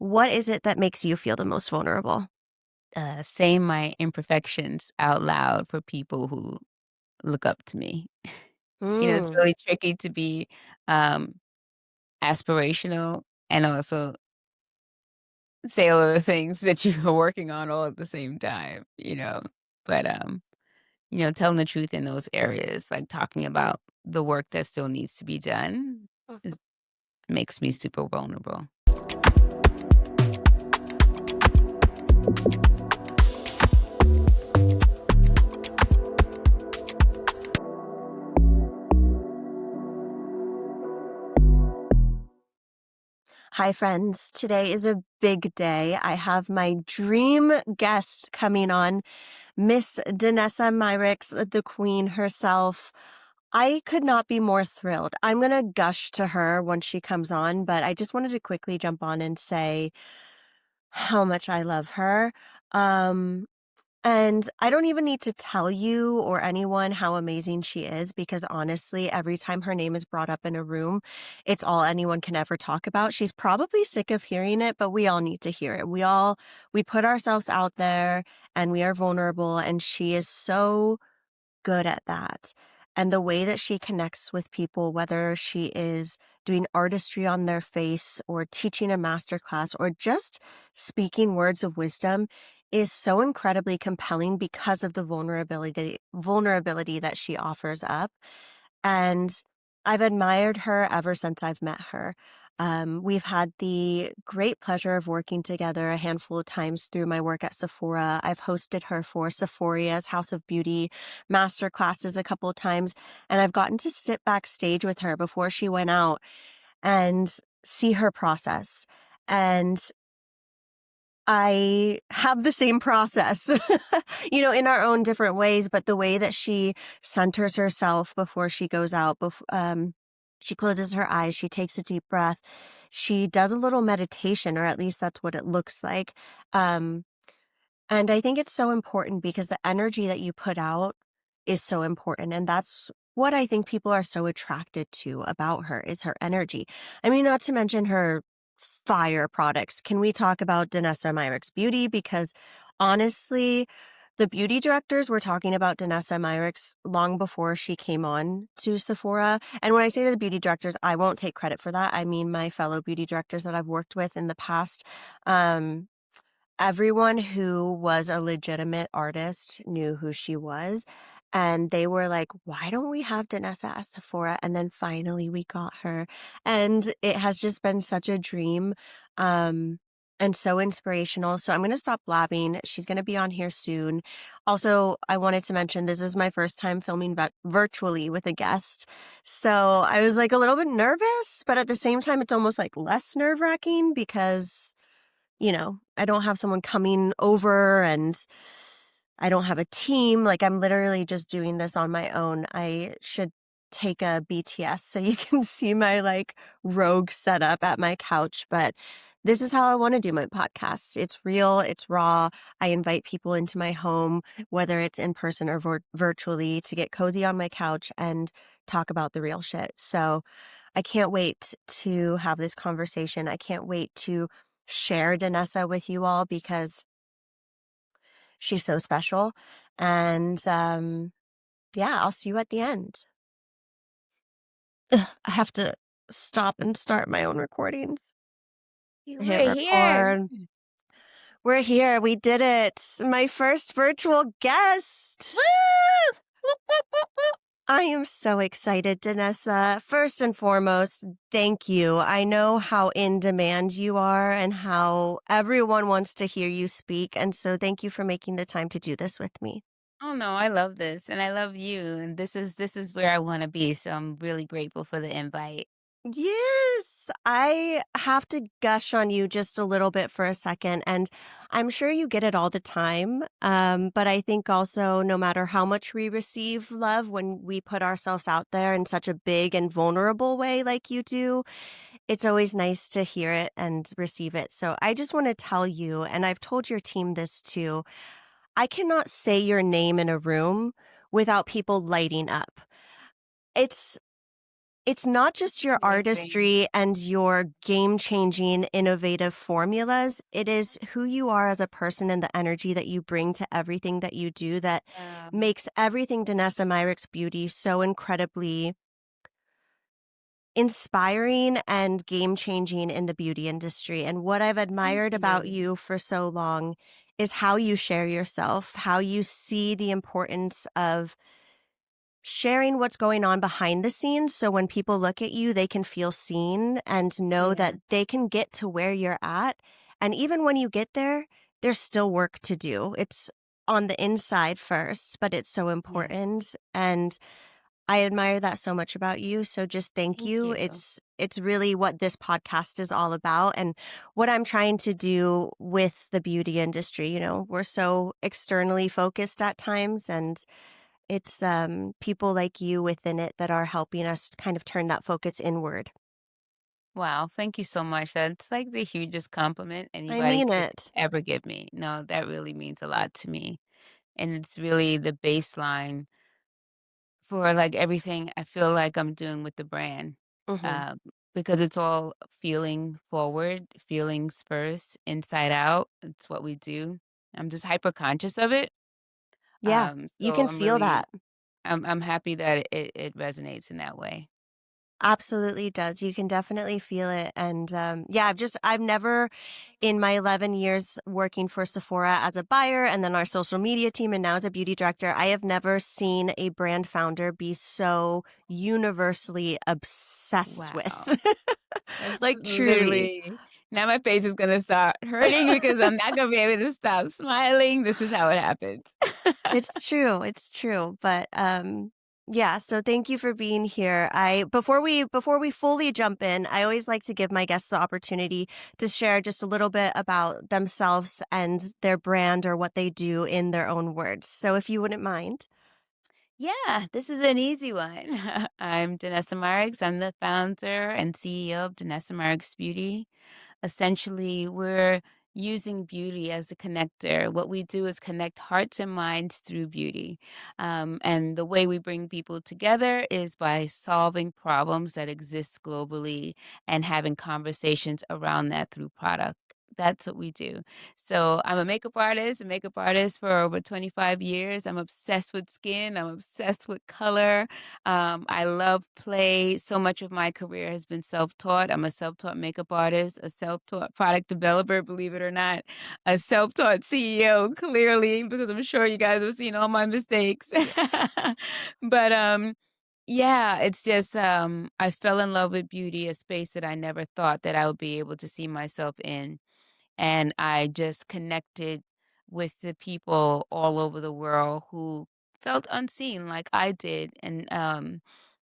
what is it that makes you feel the most vulnerable? Saying my imperfections out loud for people who look up to me. It's Mm. really tricky to be, um, aspirational and also say all of the things that you're working on all at the same time. But, telling the truth in those areas, like talking about the work that still needs to be done is makes me super vulnerable. Hi, friends. Today is a big day. I have my dream guest coming on, Miss Danessa Myricks, the queen herself. I could not be more thrilled. I'm going to gush to her once she comes on, but I just wanted to quickly jump on and say how much I love her. Um, and I don't even need to tell you or anyone how amazing she is because honestly, every time her name is brought up in a room, it's all anyone can ever talk about. She's probably sick of hearing it, but we all need to hear it. We put ourselves out there and we are vulnerable, and she is so good at that. And the way that she connects with people, whether she is doing artistry on their face or teaching a master class or just speaking words of wisdom, is so incredibly compelling because of the vulnerability that she offers up. And I've admired her ever since I've met her. We've had the great pleasure of working together a handful of times through my work at Sephora. I've hosted her for Sephora's House of Beauty master classes a couple of times, and I've gotten to sit backstage with her before she went out and see her process. And I have the same process, in our own different ways, but the way that she centers herself before she goes out, she closes her eyes, she takes a deep breath, she does a little meditation, or at least that's what it looks like. Um, and I think it's so important because the energy that you put out is so important. And that's what I think people are so attracted to about her is her energy. I mean, not to mention her fire products. Can we talk about Danessa Myricks Beauty? Because honestly, the beauty directors were talking about Danessa Myricks long before she came on to Sephora. And when I say the beauty directors, I won't take credit for that. I mean my fellow beauty directors that I've worked with in the past. Um, Everyone who was a legitimate artist knew who she was, and they were like, "Why don't we have Danessa at Sephora?" And then finally we got her, and it has just been such a dream, and so inspirational. So I'm gonna stop blabbing. She's gonna be on here soon. Also, I wanted to mention this is my first time filming virtually with a guest, so I was, like, a little bit nervous, but at the same time, it's almost, like, less nerve-wracking because I don't have someone coming over and I don't have a team. Like, I'm literally just doing this on my own. I should take a BTS so you can see my like rogue setup at my couch. But this is how I want to do my podcast. It's real, it's raw. I invite people into my home, whether it's in person or virtually, to get cozy on my couch and talk about the real shit. So I can't wait to have this conversation. I can't wait to share Danessa with you all because she's so special. And yeah, I'll see you at the end. Ugh, I have to stop and start my own recordings. Hit We're here. record. We're here. We did it. My first virtual guest. Woo! Whoop, whoop, whoop, whoop. I am so excited, Danessa. First and foremost, thank you. I know how in demand you are and how everyone wants to hear you speak. And so thank you for making the time to do this with me. Oh no, I love this and I love you and this is where I want to be. So I'm really grateful for the invite. Yes, I have to gush on you just a little bit for a second. And I'm sure you get it all the time. But I think also, no matter how much we receive love when we put ourselves out there in such a big and vulnerable way, like you do, it's always nice to hear it and receive it. So I just want to tell you, and I've told your team this too, I cannot say your name in a room without people lighting up. It's it's not just It's your amazing. artistry and your game-changing, innovative formulas. It is who you are as a person and the energy that you bring to everything that you do that makes everything Danessa Myricks Beauty so incredibly inspiring and game-changing in the beauty industry. And what I've Thank admired about you. you for so long is how you share yourself, how you see the importance of sharing what's going on behind the scenes so when people look at you, they can feel seen and know that Yeah, they can get to where you're at. And even when you get there, there's still work to do. It's on the inside first, but it's so yeah. important. And I admire that so much about you. So just thank Thank you. you. It's really what this podcast is all about and what I'm trying to do with the beauty industry. You know, we're so externally focused at times and it's people like you within it that are helping us kind of turn that focus inward. Wow, thank you so much. That's like the hugest compliment I anybody mean could it. ever give me. No, that really means a lot to me. And it's really the baseline for like everything I feel like I'm doing with the brand. Mhm. Um, because it's all feeling forward, feelings first, inside out. It's what we do. I'm just hyper conscious of it. Yeah, you So can feel that. I'm happy that it resonates in that way. Absolutely does. You can definitely feel it. And yeah, I've never in my 11 years working for Sephora as a buyer and then our social media team and now as a beauty director, I have never seen a brand founder be so universally obsessed with. Wow. That's Like truly. literally now my face is gonna start hurting because I'm not gonna be able to stop smiling. This is how it happens. It's true, it's true, but, yeah, so thank you for being here. I before we fully jump in, I always like to give my guests the opportunity to share just a little bit about themselves and their brand or what they do in their own words. So if you wouldn't mind. Yeah, this is an easy one. I'm Danessa Myricks. I'm the founder and CEO of Danessa Myricks Beauty. Essentially, we're using beauty as a connector. What we do is connect hearts and minds through beauty. And the way we bring people together is by solving problems that exist globally and having conversations around that through product. That's what we do. So I'm a makeup artist for over 25 years. I'm obsessed with skin. I'm obsessed with color. I love play. So much of my career has been self-taught. I'm a self-taught makeup artist, a self-taught product developer, believe it or not, a self-taught CEO, clearly, because I'm sure you guys have seen all my mistakes. But yeah, it's just I fell in love with beauty, a space that I never thought that I would be able to see myself in. And I just connected with the people all over the world who felt unseen like I did. And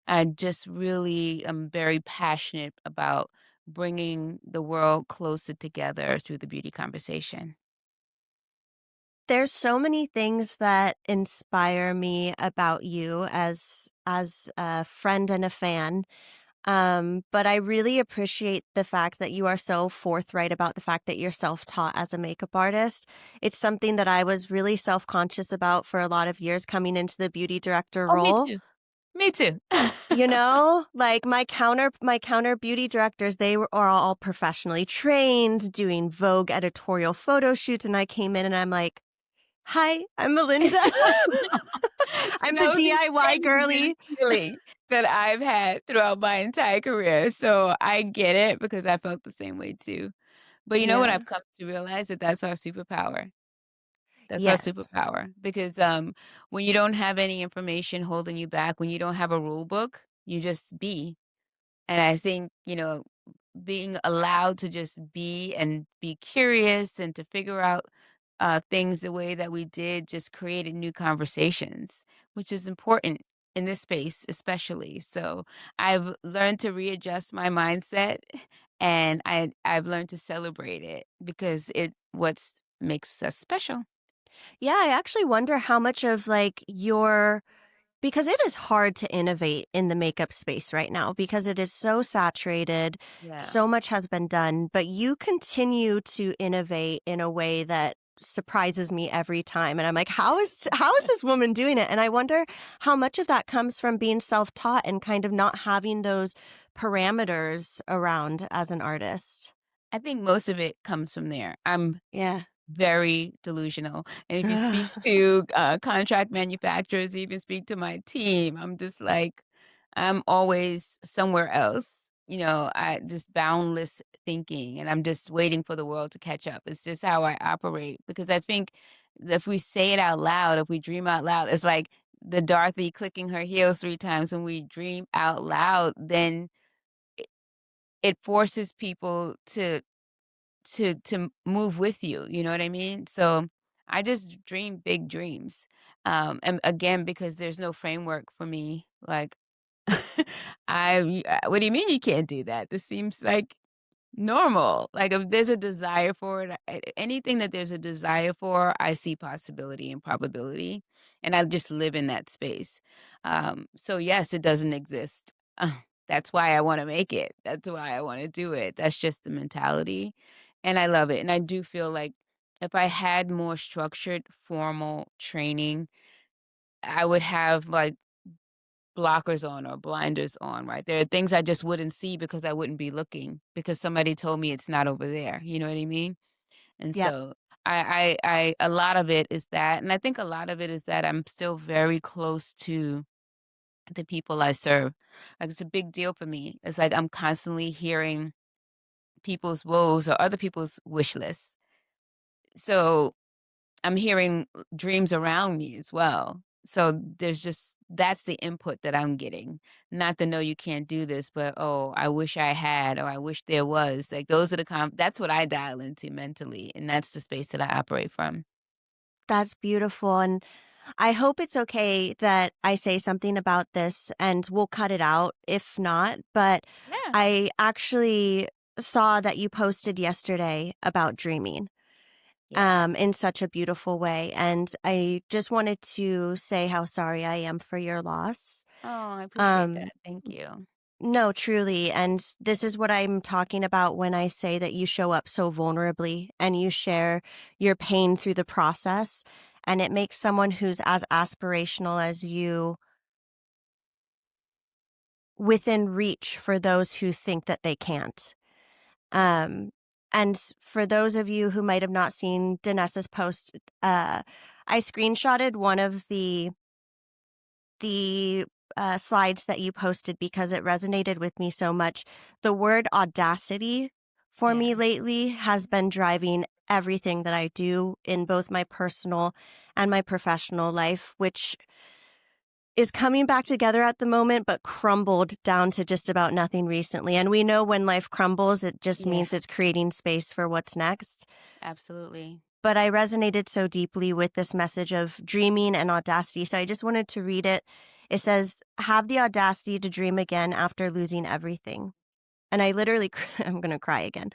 I just really am very passionate about bringing the world closer together through the beauty conversation. There's so many things that inspire me about you as a friend and a fan. But I really appreciate the fact that you are so forthright about the fact that you're self-taught as a makeup artist. It's something that I was really self-conscious about for a lot of years coming into the beauty director Oh, me role. too. Me too. You know, like my counter beauty directors, are all professionally trained, doing Vogue editorial photo shoots, and I came in and I'm like, "Hi, I'm Melinda. So I'm the that was the DIY same exact girly." feeling that I've had throughout my entire career. So I get it because I felt the same way too. But you know what Yeah. I've come to realize that that's our superpower. That's our Yes. superpower because when you don't have any information holding you back, when you don't have a rule book, you just be. And I think, being allowed to just be and be curious and to figure out things the way that we did just created new conversations, which is important in this space, especially. So I've learned to readjust my mindset and I've learned to celebrate it because it what's makes us special. Yeah, I actually wonder how much of like your because it is hard to innovate in the makeup space right now because it is so saturated. Yeah. So much has been done, but you continue to innovate in a way that surprises me every time, and I'm like, how is this woman doing it? And I wonder how much of that comes from being self-taught and kind of not having those parameters around as an artist. I think most of it comes from there. I'm Yeah. very delusional, and if you speak to, contract manufacturers, even speak to my team, I'm just like, I'm always somewhere else, I just boundless thinking, and I'm just waiting for the world to catch up. It's just how I operate, because I think if we say it out loud, if we dream out loud, it's like the Dorothy clicking her heels 3 times. When we dream out loud, then it forces people to move with you, you know what I mean? So, I just dream big dreams, and again, because there's no framework for me, like, "What do you mean you can't do that? This seems like normal." Like, if there's a desire for it, anything that there's a desire for, I see possibility and probability, and I just live in that space. So yes, it doesn't exist. That's why I wanna make it. That's why I wanna do it. That's just the mentality, and I love it, and I do feel like if I had more structured, formal training, I would have, like, blockers on or blinders on, right? There are things I just wouldn't see because I wouldn't be looking, because somebody told me it's not over there, you know what I mean? And Yep. so I a lot of it is that, and I think a lot of it is that I'm still very close to the people I serve. Like, it's a big deal for me. It's like I'm constantly hearing people's woes or other people's wish lists. So I'm hearing dreams around me as well. So there's just that's the input that I'm getting. Not the "No, you can't do this," but, "Oh, I wish I had," or "I wish there was." Like, those are that's what I dial into mentally, and that's the space that I operate from. That's beautiful, and I hope it's okay that I say something about this, and we'll cut it out if not, but Yeah, I actually saw that you posted yesterday about dreaming, yeah. in such a beautiful way, and I just wanted to say how sorry I am for your loss. Oh, I appreciate Um, that. Thank you. no, truly, and this is what I'm talking about when I say that you show up so vulnerably and you share your pain through the process, and it makes someone who's as aspirational as you within reach for those who think that they can't. Um, for those of you who might have not seen Danessa's post, I screenshotted one of the slides that you posted because it resonated with me so much. The word audacity for Yeah. me lately has been driving everything that I do in both my personal and my professional life, which is coming back together at the moment, but crumbled down to just about nothing recently. And we know when life crumbles, it just Yeah, means it's creating space for what's next. absolutely. But I resonated so deeply with this message of dreaming and audacity. So I just wanted to read it. It says, have the audacity to dream again after losing everything. And I literally, I'm going to cry again.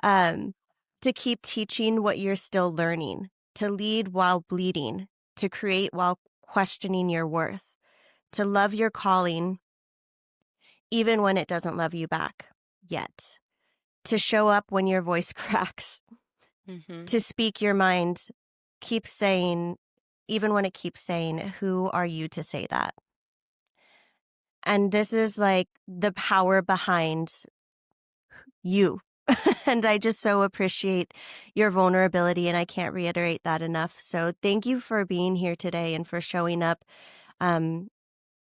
Um, to keep teaching what you're still learning, to lead while bleeding, to create while questioning your worth, to love your calling even when it doesn't love you back yet, to show up when your voice cracks, Mhm. to speak your mind, keep saying, even when it keeps saying, who are you to say that? And this is like the power behind you. And I just so appreciate your vulnerability, and I can't reiterate that enough. So thank you for being here today and for showing up, um,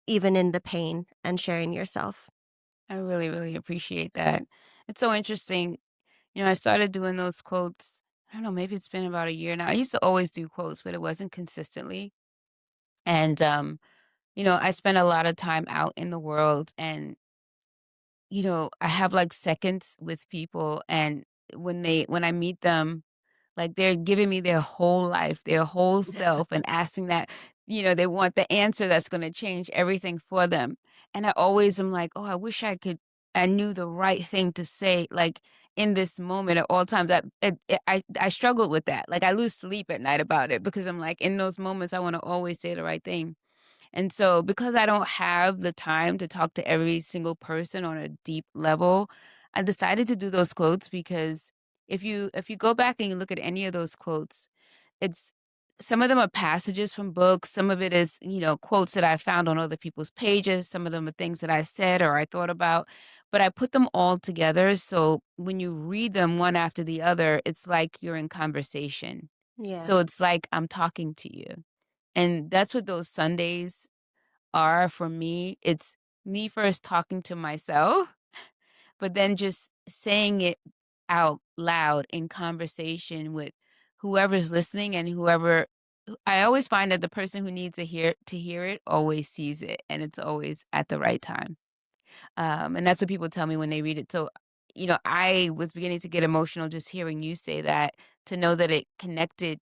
even in the pain and sharing yourself. I really, really appreciate that. It's so interesting. I started doing those quotes, I don't know, maybe it's been about a year now. I used to always do quotes, but it wasn't consistently. And, I spend a lot of time out in the world, and, I have like seconds with people, and when I meet them, like, they're giving me their whole life, their whole self, and asking that, they want the answer that's gonna change everything for them. And I always am like, "Oh, I knew the right thing to say, like, in this moment at all times." I struggled with that. Like, I lose sleep at night about it, because I'm like, in those moments, I wanna always say the right thing. And so, because I don't have the time to talk to every single person on a deep level, I decided to do those quotes, because if you go back and you look at any of those quotes, it's some of them are passages from books, some of it is, quotes that I found on other people's pages, some of them are things that I said or I thought about, but I put them all together so when you read them one after the other, it's like you're in conversation. Yeah. So it's like I'm talking to you. And that's what those Sundays are for me. It's me first talking to myself, but then just saying it out loud in conversation with whoever's listening and whoever I always find that the person who needs to hear it always sees it, and it's always at the right time. And that's what people tell me when they read it. So, I was beginning to get emotional just hearing you say that, to know that it connected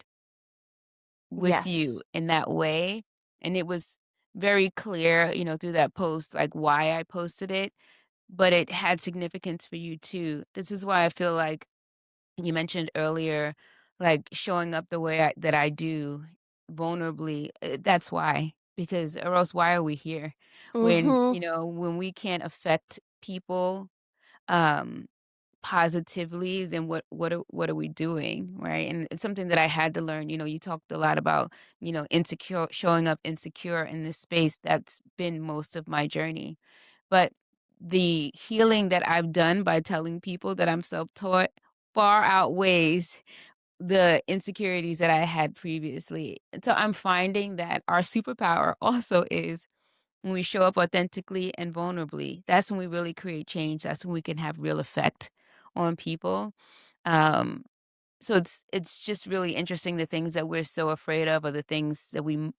with you Yes. in that way, and it was very clear, through that post, like, why I posted it, but it had significance for you too. This is why I feel like you mentioned earlier, like, showing up the way that I do vulnerably, that's why, because or else why are we here? When, Mhm. when we can't affect people, um positively, then what are we doing, right? And it's something that I had to learn. You talked a lot about, insecure, showing up insecure in this space. That's been most of my journey. But the healing that I've done by telling people that I'm self-taught far outweighs the insecurities that I had previously. And so I'm finding that our superpower also is when we show up authentically and vulnerably, that's when we really create change. That's when we can have real effect on people. Um, so it's just really interesting, the things that we're so afraid of are the things that we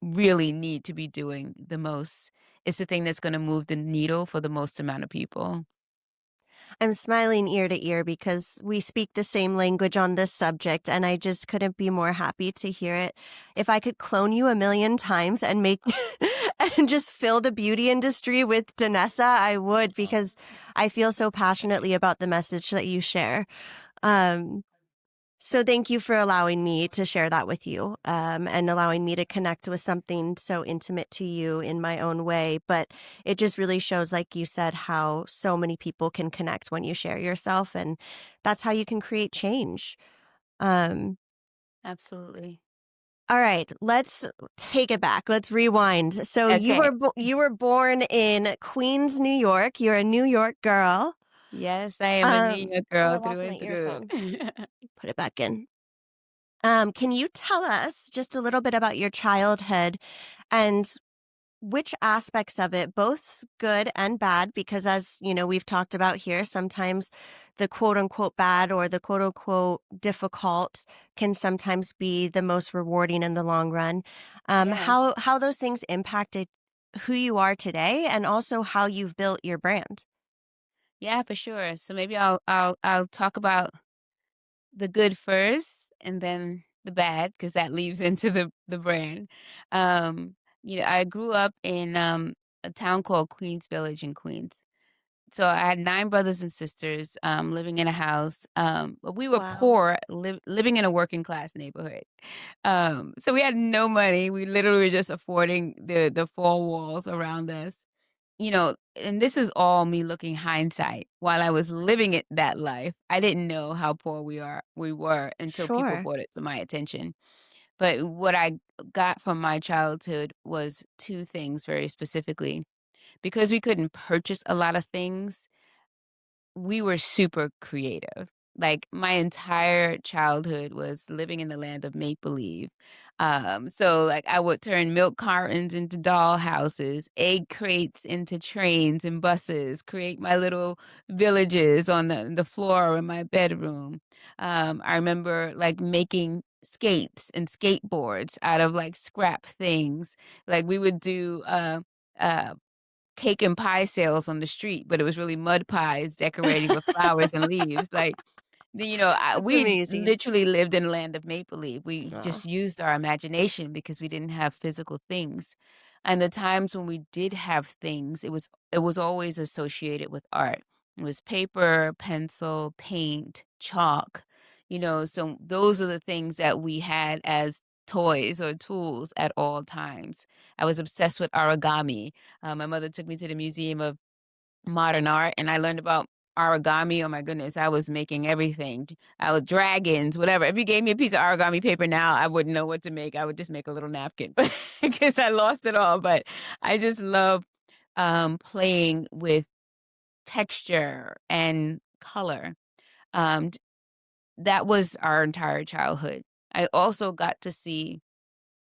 really need to be doing the most. It's the thing that's going to move the needle for the most amount of people. I'm smiling ear to ear because we speak the same language on this subject, and I just couldn't be more happy to hear it. If I could clone you a million times and make and just fill the beauty industry with Danessa, I would because I feel so passionately about the message that you share. Um, so thank you for allowing me to share that with you, and allowing me to connect with something so intimate to you in my own way. But it just really shows, like you said, how so many people can connect when you share yourself, and that's how you can create change. Um, Absolutely. all right, let's take it back. Let's rewind. So Okay. you were born in Queens, New York. You're a New York girl. Yes, I am a New York Oh, girl I through lost my and through. earphone. Put it back in. Can you tell us just a little bit about your childhood and which aspects of it, both good and bad, because as you know, we've talked about here, sometimes the quote unquote bad or the quote unquote difficult can sometimes be the most rewarding in the long run. Yeah. How those things impacted who you are today and also how you've built your brand. Yeah, for sure. So maybe I'll talk about the good first and then the bad, because that leaves into the brand. Um, I grew up in a town called Queens Village in Queens. So I had 9 brothers and sisters, living in a house, but we were Wow. poor, living in a working class neighborhood. So we had no money. We literally were just affording the 4 walls around us. And this is all me looking hindsight. While I was living it that life, I didn't know how poor we were until people Sure. brought it to my attention. But what I got from my childhood was 2 things very specifically. Because we couldn't purchase a lot of things, we were super creative. Like, my entire childhood was living in the land of make believe. So, like, I would turn milk cartons into doll houses, egg crates into trains and buses, create my little villages on the floor in my bedroom. I remember, like, making skates and skateboards out of, like, scrap things. Like, we would do, uh cake and pie sales on the street, but it was really mud pies decorating with flowers and leaves. Like, That's we amazing. literally lived in a land of make believe. We Oh, just used our imagination because we didn't have physical things. And the times when we did have things, it was always associated with art. It was paper, pencil, paint, chalk. So those are the things that we had as toys or tools at all times. I was obsessed with origami. My mother took me to the Museum of Modern Art, and I learned about origami, oh my goodness, I was making everything. I was dragons, whatever. If you gave me a piece of origami paper now, I wouldn't know what to make. I would just make a little napkin because I lost it all. But I just love playing with texture and color. Um, d- that was our entire childhood. I also got to see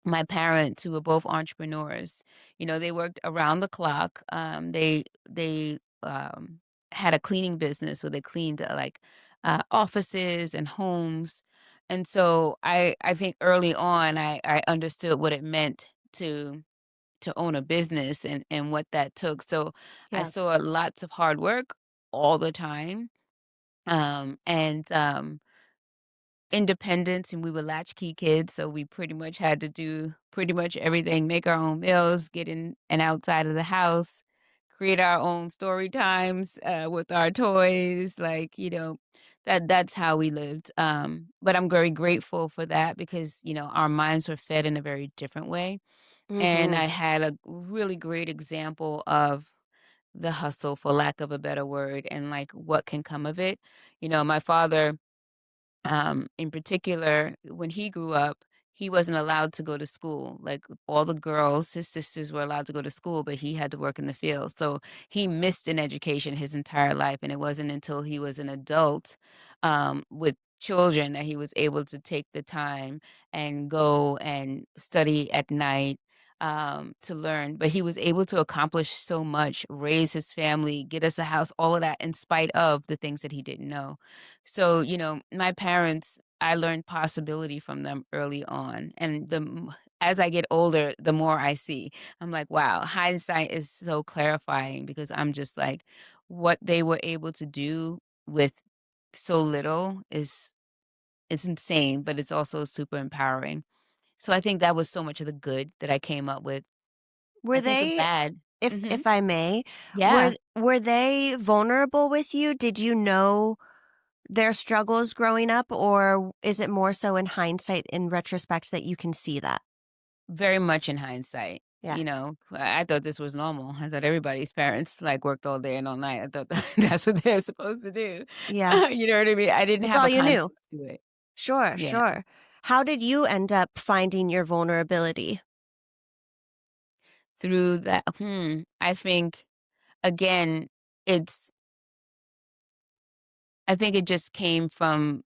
my parents, who were both entrepreneurs. They worked around the clock. They had a cleaning business where they cleaned like offices and homes. And so I think early on I understood what it meant to own a business and what that took. So I Yeah. saw lots of hard work all the time. And independence, and we were latchkey kids, so we pretty much had to do pretty much everything, make our own meals, get in and outside of the house, create our own story times, with our toys, like, that's how we lived, but I'm very grateful for that because, our minds were fed in a very different way, and Mhm. I had a really great example of the hustle, for lack of a better word, and, like, what can come of it. My father in particular, when he grew up, he wasn't allowed to go to school. Like all the girls, his sisters were allowed to go to school, but he had to work in the field. So he missed an education his entire life. And it wasn't until he was an adult with children that he was able to take the time and go and study at night to learn. But he was able to accomplish so much, raise his family, get us a house, all of that in spite of the things that he didn't know. So, my parents, I learned possibility from them early on. And as I get older, the more I see, I'm like, wow, hindsight is so clarifying because I'm just like, what they were able to do with so little is it's insane, but it's also super empowering. So I think that was so much of the good that I came up with. I Were think the they, bad. if Mhm. if I may, Yeah. were they vulnerable with you? Did you know their struggles growing up, or is it more so in hindsight, in retrospect, that you can see that? Very much in hindsight, Yeah. I thought this was normal. I thought everybody's parents, like, worked all day and all night. I thought that's what they're supposed to do. Yeah. You know what I mean? I didn't It's have all a you knew. context to it. Sure, Yeah. sure. How did you end up finding your vulnerability? Through that I think, again, it's I think it just came from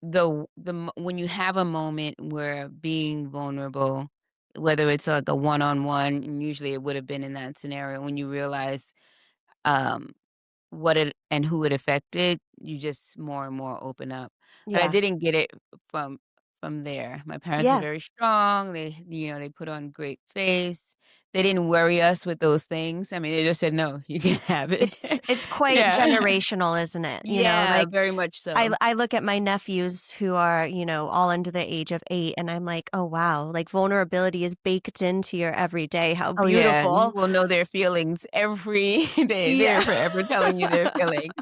when you have a moment where being vulnerable, whether it's like a one-on-one, and usually it would have been in that scenario when you realize, um what it and who it affected, you just more and more open up. But I Yeah. didn't get it from there. My parents are Yeah. very strong. They put on great face. They didn't worry us with those things. I mean, they just said, "No, you can have it." It's quite Yeah. generational, isn't it? Yeah, Like, very much I so. I look at my nephews who are, all under the age of 8, and I'm like, "Oh, wow, like, vulnerability is baked into your everyday. How Oh, yeah, you beautiful." will know their feelings every day. They're Yeah. forever telling you their feelings.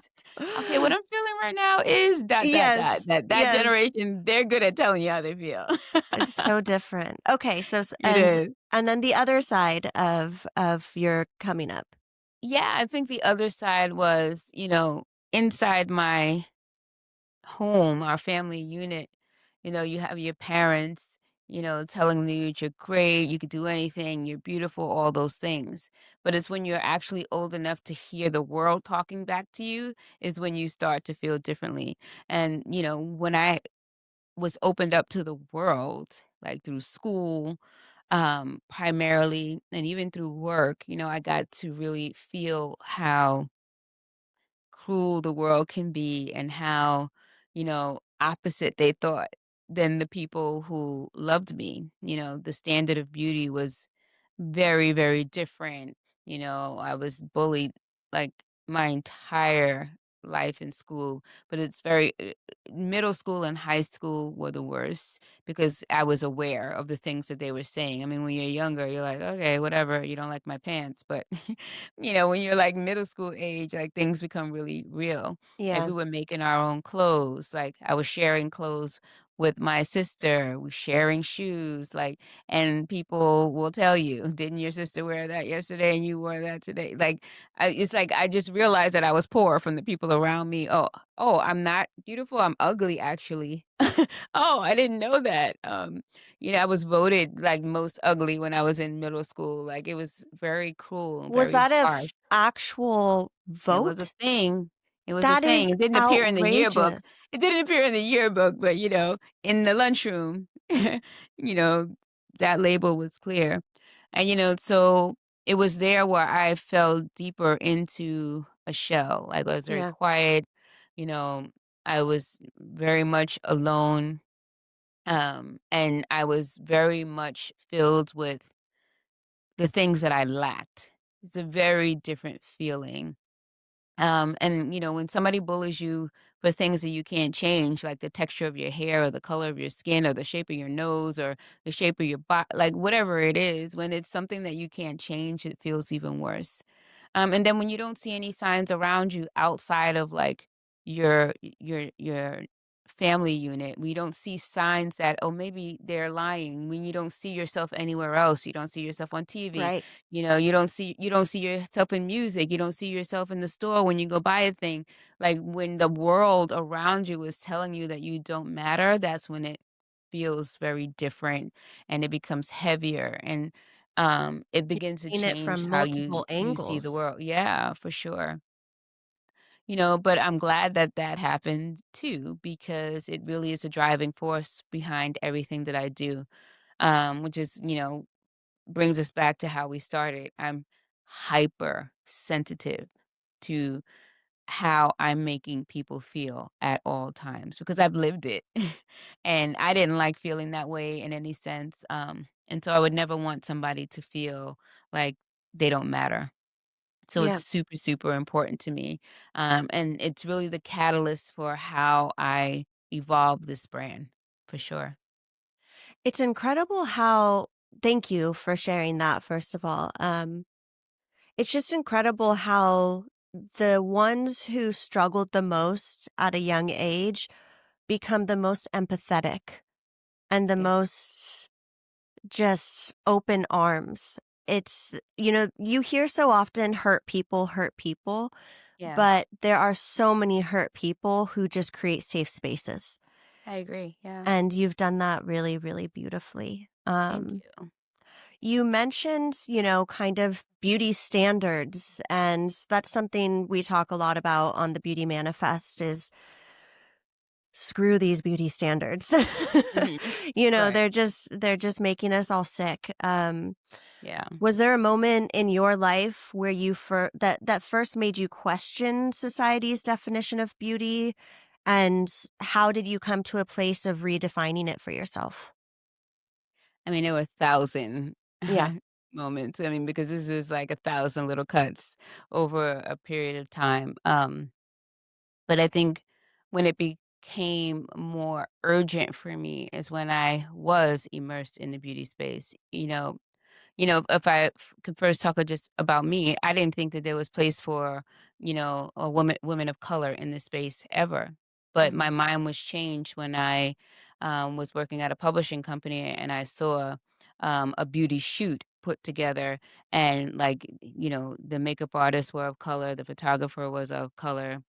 "Okay, what I'm feeling right now is dot, dot, dot." Yes, That yes. generation, they're good at telling you how they feel. It's so different. Okay, so It is. and then the other side of your coming up. Yeah, I think the other side was, inside my home, our family unit, you have your parents, telling you that you're great, you could do anything, you're beautiful, all those things. But it's when you're actually old enough to hear the world talking back to you is when you start to feel differently. And, when I was opened up to the world, like through school, primarily, and even through work, I got to really feel how cruel the world can be and how, opposite they thought than the people who loved me. The standard of beauty was very, very different. I was bullied like my entire life in school, but it's very middle school and high school were the worst because I was aware of the things that they were saying. I mean, when you're younger, you're like, okay, whatever, you don't like my pants. But, when you're like middle school age, like things become really real. Like Yeah. we were making our own clothes. Like I was sharing clothes with my sister, we sharing shoes, like, and people will tell you, "Didn't your sister wear that yesterday and you wore that today?" Like, it's like I just realized that I was poor from the people around me. "Oh, I'm not beautiful, I'm ugly, actually." "Oh, I didn't know that." I was voted, like, most ugly when I was in middle school, like, it was very cruel and Was very that a harsh. actual It was a vote? thing. It was a That thing. is It didn't appear in the yearbook. outrageous. It didn't appear in the yearbook, but, in the lunchroom, you know, that label was clear. And, so it was there where I fell deeper into a shell. Like, I was very Yeah, quiet, you know, I was very much alone, and I was very much filled with the things that I lacked. It's a very different feeling. And when somebody bullies you for things that you can't change, like the texture of your hair or the color of your skin or the shape of your nose or the shape of your body, like whatever it is, when it's something that you can't change, it feels even worse. And then when you don't see any signs around you outside of like your family unit, we don't see signs that, oh, maybe they're lying. When you don't see yourself anywhere else, you don't see yourself on TV, right. you don't see yourself in music, you don't see yourself in the store when you go buy a thing. Like when the world around you is telling you that you don't matter, that's when it feels very different and it becomes heavier and it You've begins to seen it change from how you multiple you see the angles. world. Yeah, for sure. But I'm glad that that happened too, because it really is a driving force behind everything that I do. Which is, brings us back to how we started. I'm hyper sensitive to how I'm making people feel at all times because I've lived it. And I didn't like feeling that way in any sense. And so I would never want somebody to feel like they don't matter. So it's Yeah. super, super important to me. And it's really the catalyst for how I evolve this brand for sure. It's incredible how thank you for sharing that, first of all. It's just incredible how the ones who struggled the most at a young age become the most empathetic and the Yeah. most just open arms. You hear so often hurt people, Yeah. but there are so many hurt people who just create safe spaces. I agree. Yeah. And you've done that really, really beautifully. Thank you. You mentioned, kind of beauty standards, and that's something we talk a lot about on the Beauty Manifest is screw these beauty standards. Mhm. Right. They're just making us all sick. Yeah. Was there a moment in your life where that first made you question society's definition of beauty, and how did you come to a place of redefining it for yourself? I mean, there were 1,000 Yeah. moments. I mean, because this is like 1,000 little cuts over a period of time. But I think when it became more urgent for me is when I was immersed in the beauty space. If I could first talk just about me, I didn't think that there was place for, a women of color in this space ever. But my Mhm. mind was changed when I was working at a publishing company and I saw a beauty shoot put together and like the makeup artists were of color, the photographer was of color,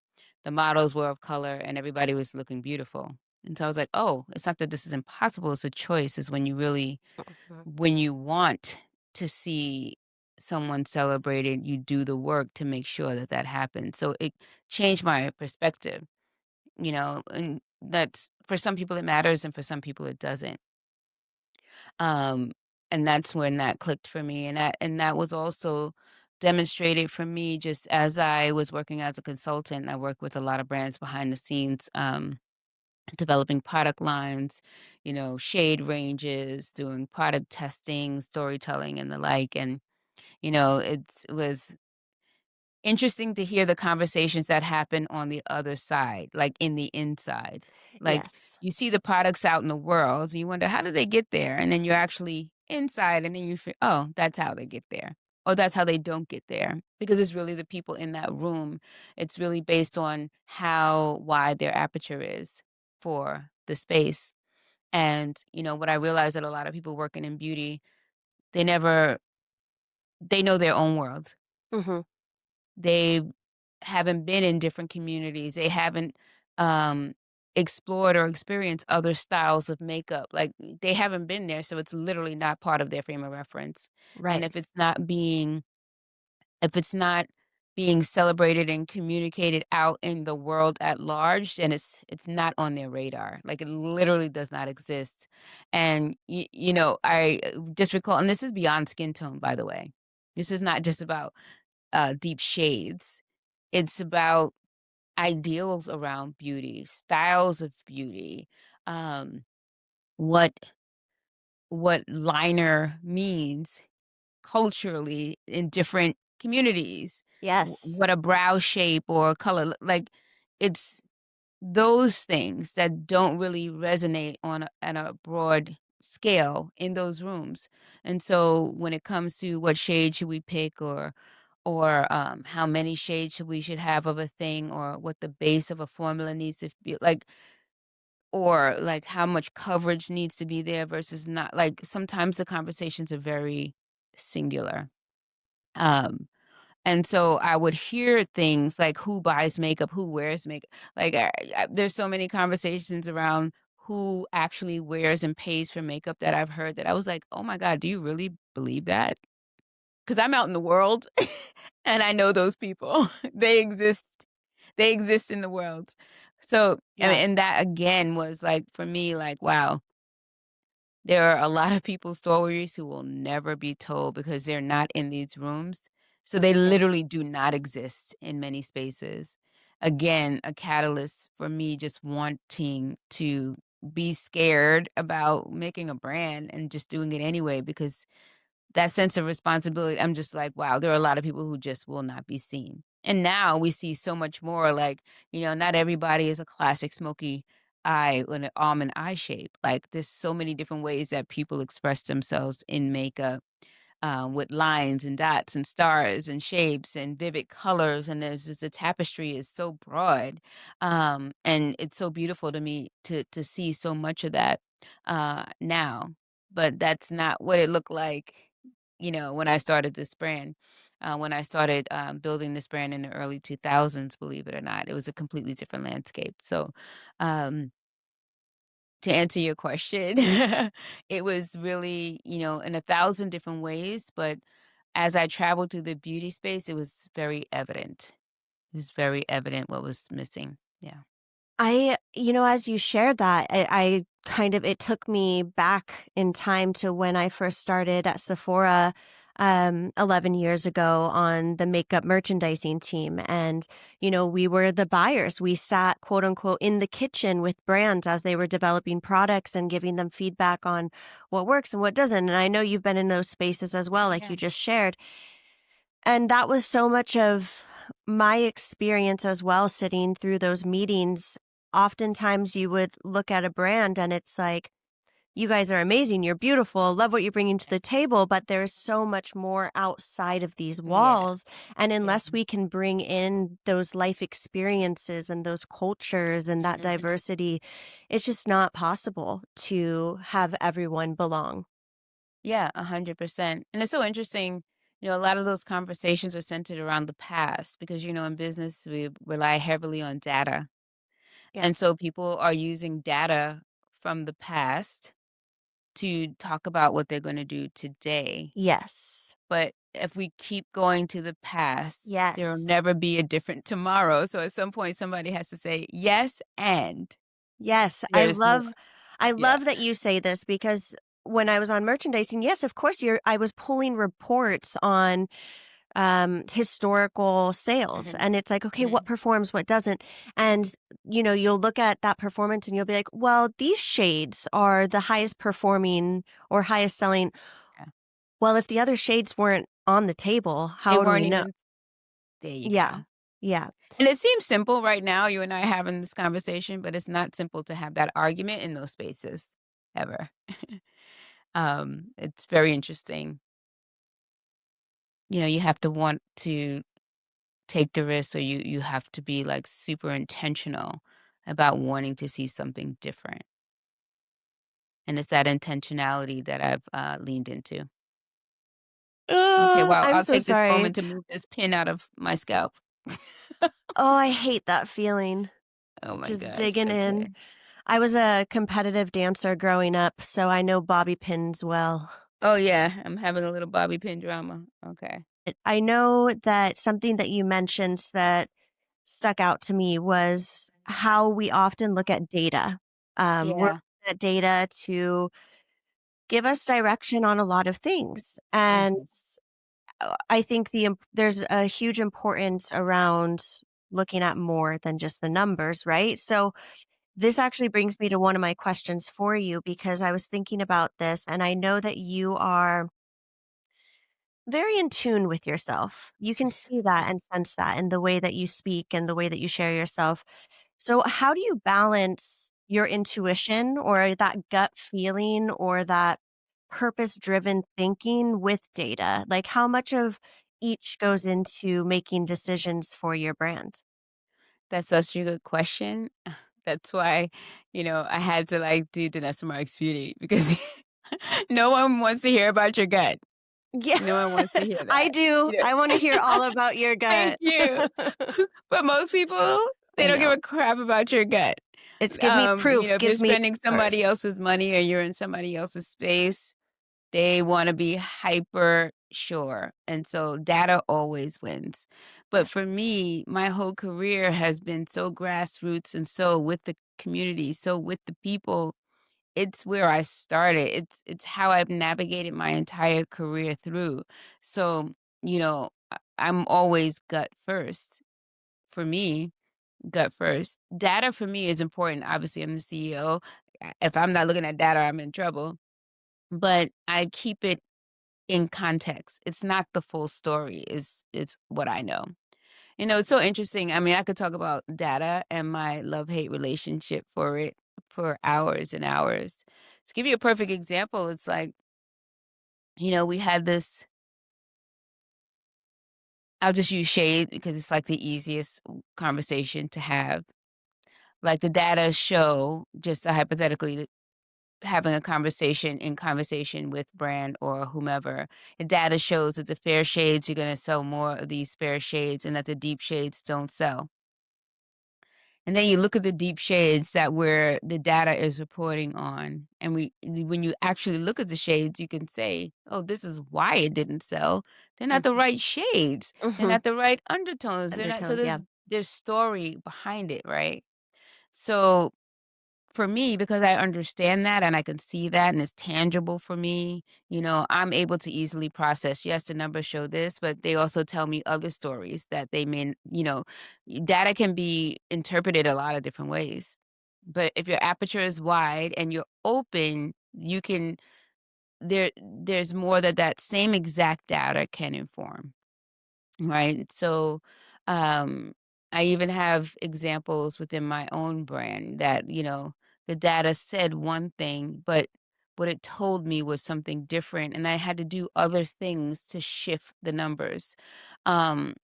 the models were of color, and everybody was looking beautiful. And so I was like, oh, it's not that this is impossible, it's a choice. Is Mhm. when you want to see someone celebrated, you do the work to make sure that that happens. So it changed my perspective, and that's for some people it matters and for some people it doesn't. Um, and that's when that clicked for me. And that was also demonstrated for me just as I was working as a consultant. I work with a lot of brands behind the scenes. Developing product lines, shade ranges, doing product testing, storytelling, and the like. And, it was interesting to hear the conversations that happen on the other side, like in the inside. Like Yes. you see the products out in the world and you wonder, how did they get there? And then you're actually inside and then you feel, oh, that's how they get there. Or that's how they don't get there. Because it's really the people in that room. It's really based on how wide their aperture is for the space. And, what I realized that a lot of people working in beauty, they never they know their own world. Mhm. They haven't been in different communities. They haven't, um, explored or experienced other styles of makeup. Like, they haven't been there, so it's literally not part of their frame of reference. And Right. if it's not being celebrated and communicated out in the world at large, then it's not on their radar. Like, it literally does not exist. And I just recall, and this is beyond skin tone, by the way. This is not just about deep shades. It's about ideals around beauty, styles of beauty, um, what liner means culturally in different communities, Yes. what a brow shape or color like, it's those things that don't really resonate on at a broad scale in those rooms. And so when it comes to what shade should we pick, or how many shades should have of a thing, or what the base of a formula needs to be like, or like how much coverage needs to be there versus not, like sometimes the conversations are very singular. Um, and so I would hear things like who buys makeup, who wears makeup. Like, there's so many conversations around who actually wears and pays for makeup that I've heard that I was like, "Oh my god, do you really believe that?" Because 'Cause I'm out in the world and I know those people. They exist. They exist in the world. So, I mean, Yeah. and that again was like, for me, like, wow, there are a lot of people's stories who will never be told because they're not in these rooms. So they Right. literally do not exist in many spaces. Again, a catalyst for me just wanting to be scared about making a brand and just doing it anyway, because that sense of responsibility, I'm just like, wow, there are a lot of people who just will not be seen. And now we see so much more, like, not everybody is a classic smoky eye with an almond eye shape. Like, there's so many different ways that people express themselves in makeup, with lines and dots and stars and shapes and vivid colors. And there's just the tapestry is so broad. And it's so beautiful to me to see so much of that now. But that's not what it looked like, when I started this brand. When I started building this brand in the early 2000s, believe it or not, it was a completely different landscape. So, um, to answer your question, it was really, in a thousand different ways. But as I traveled through the beauty space, it was very evident. It was very evident what was missing. Yeah. As you shared that, I kind of, it took me back in time to when I first started at Sephora 11 years ago on the makeup merchandising team. And, we were the buyers. We sat, quote unquote, in the kitchen with brands as they were developing products and giving them feedback on what works and what doesn't. And I know you've been in those spaces as well, like Yeah. you just shared. And that was so much of my experience as well, sitting through those meetings. Oftentimes, you would look at a brand and it's like, you guys are amazing. You're beautiful. Love what you're bringing to the table. But there's so much more outside of these Yeah. walls. And Yeah. unless we can bring in those life experiences and those cultures and that Mhm. diversity, it's just not possible to have everyone belong. Yeah, 100%. And it's so interesting, a lot of those conversations are centered around the past because, in business, we rely heavily on data. Yeah. And so people are using data from the past to talk about what they're going to do today. Yes. But if we keep going to the past, there'll Yes. never be a different tomorrow. So at some point, somebody has to say yes, and Yes, there's more. I Yeah. love that you say this because when I was on merchandising, yes, of course I was pulling reports on historical sales, Hmm. and it's like, okay, what Hmm. performs, what doesn't. And you'll look at that performance and you'll be like, well, these shades are the highest performing or highest selling. Yeah. Well, if the other shades weren't on the table, They how do we weren't know? even there. You Yeah. go. Yeah. And it seems simple right now, you and I having this conversation, but it's not simple to have that argument in those spaces ever. It's very interesting. You have to want to take the risk, or you have to be like super intentional about wanting to see something different. and it's that intentionality that I've, leaned into. Okay, well, I'm I'll so take this sorry. moment to move this pin out of my scalp. Oh, I hate that feeling. Oh my Just gosh, digging in. okay. I was a competitive dancer growing up, so I know bobby pins well. Oh, yeah, I'm having a little bobby pin drama. Okay. I know that something that you mentioned that stuck out to me was how we often look at data. We're Yeah. looking at data to give us direction on a lot of things. And Mhm. I think there's a huge importance around looking at more than just the numbers, right? So this actually brings me to one of my questions for you because I was thinking about this and I know that you are very in tune with yourself. You can see that and sense that in the way that you speak and the way that you share yourself. So, how do you balance your intuition or that gut feeling or that purpose driven thinking with data? Like, how much of each goes into making decisions for your brand? That's such a good question. That's why, I had to, like, do Danessa Myricks Beauty because no one wants to hear about your gut. Yeah, No one wants to hear I that, do. you I want to hear know? all about your Thank gut. you. But most people, they I don't give know. a crap about your gut. It's give me proof, If you're give me spending somebody numbers. else's money or you're in somebody else's space, they wanna be hyper sure, and so data always wins. But Yeah. for me, my whole career has been so grassroots and so with the community, so with the people. It's where I started. It's how I've navigated my entire career through. So, I'm always gut first. For me, gut first. Data for me is important. Obviously, I'm the CEO. If I'm not looking at data, I'm in trouble. But I keep it in context. It's not the full story, is what I know. It's so interesting. I mean, I could talk about data and my love-hate relationship for it for hours and hours. To give you a perfect example, it's like, we had this. I'll just use shade because it's like the easiest conversation to have. Like the data show, just hypothetically having a conversation with brand or whomever, the data shows that the fair shades, you're going to sell more of these fair shades and that the deep shades don't sell. And then you look at the deep shades that where the data is reporting on, and when you actually look at the shades, you can say, "Oh, this is why it didn't sell. They're not the Mhm. right shades. They're Mhm. not the right undertones. They're not." So Undertones, yeah. there's story behind it, right? So for me, because I understand that and I can see that and it's tangible for me, I'm able to easily process, yes, the numbers show this, but they also tell me other stories that they may, data can be interpreted a lot of different ways. But if your aperture is wide and you're open, you can there's more that that same exact data can inform. Right. So, um, I even have examples within my own brand that, the data said one thing, but what it told me was something different. And I had to do other things to shift the numbers.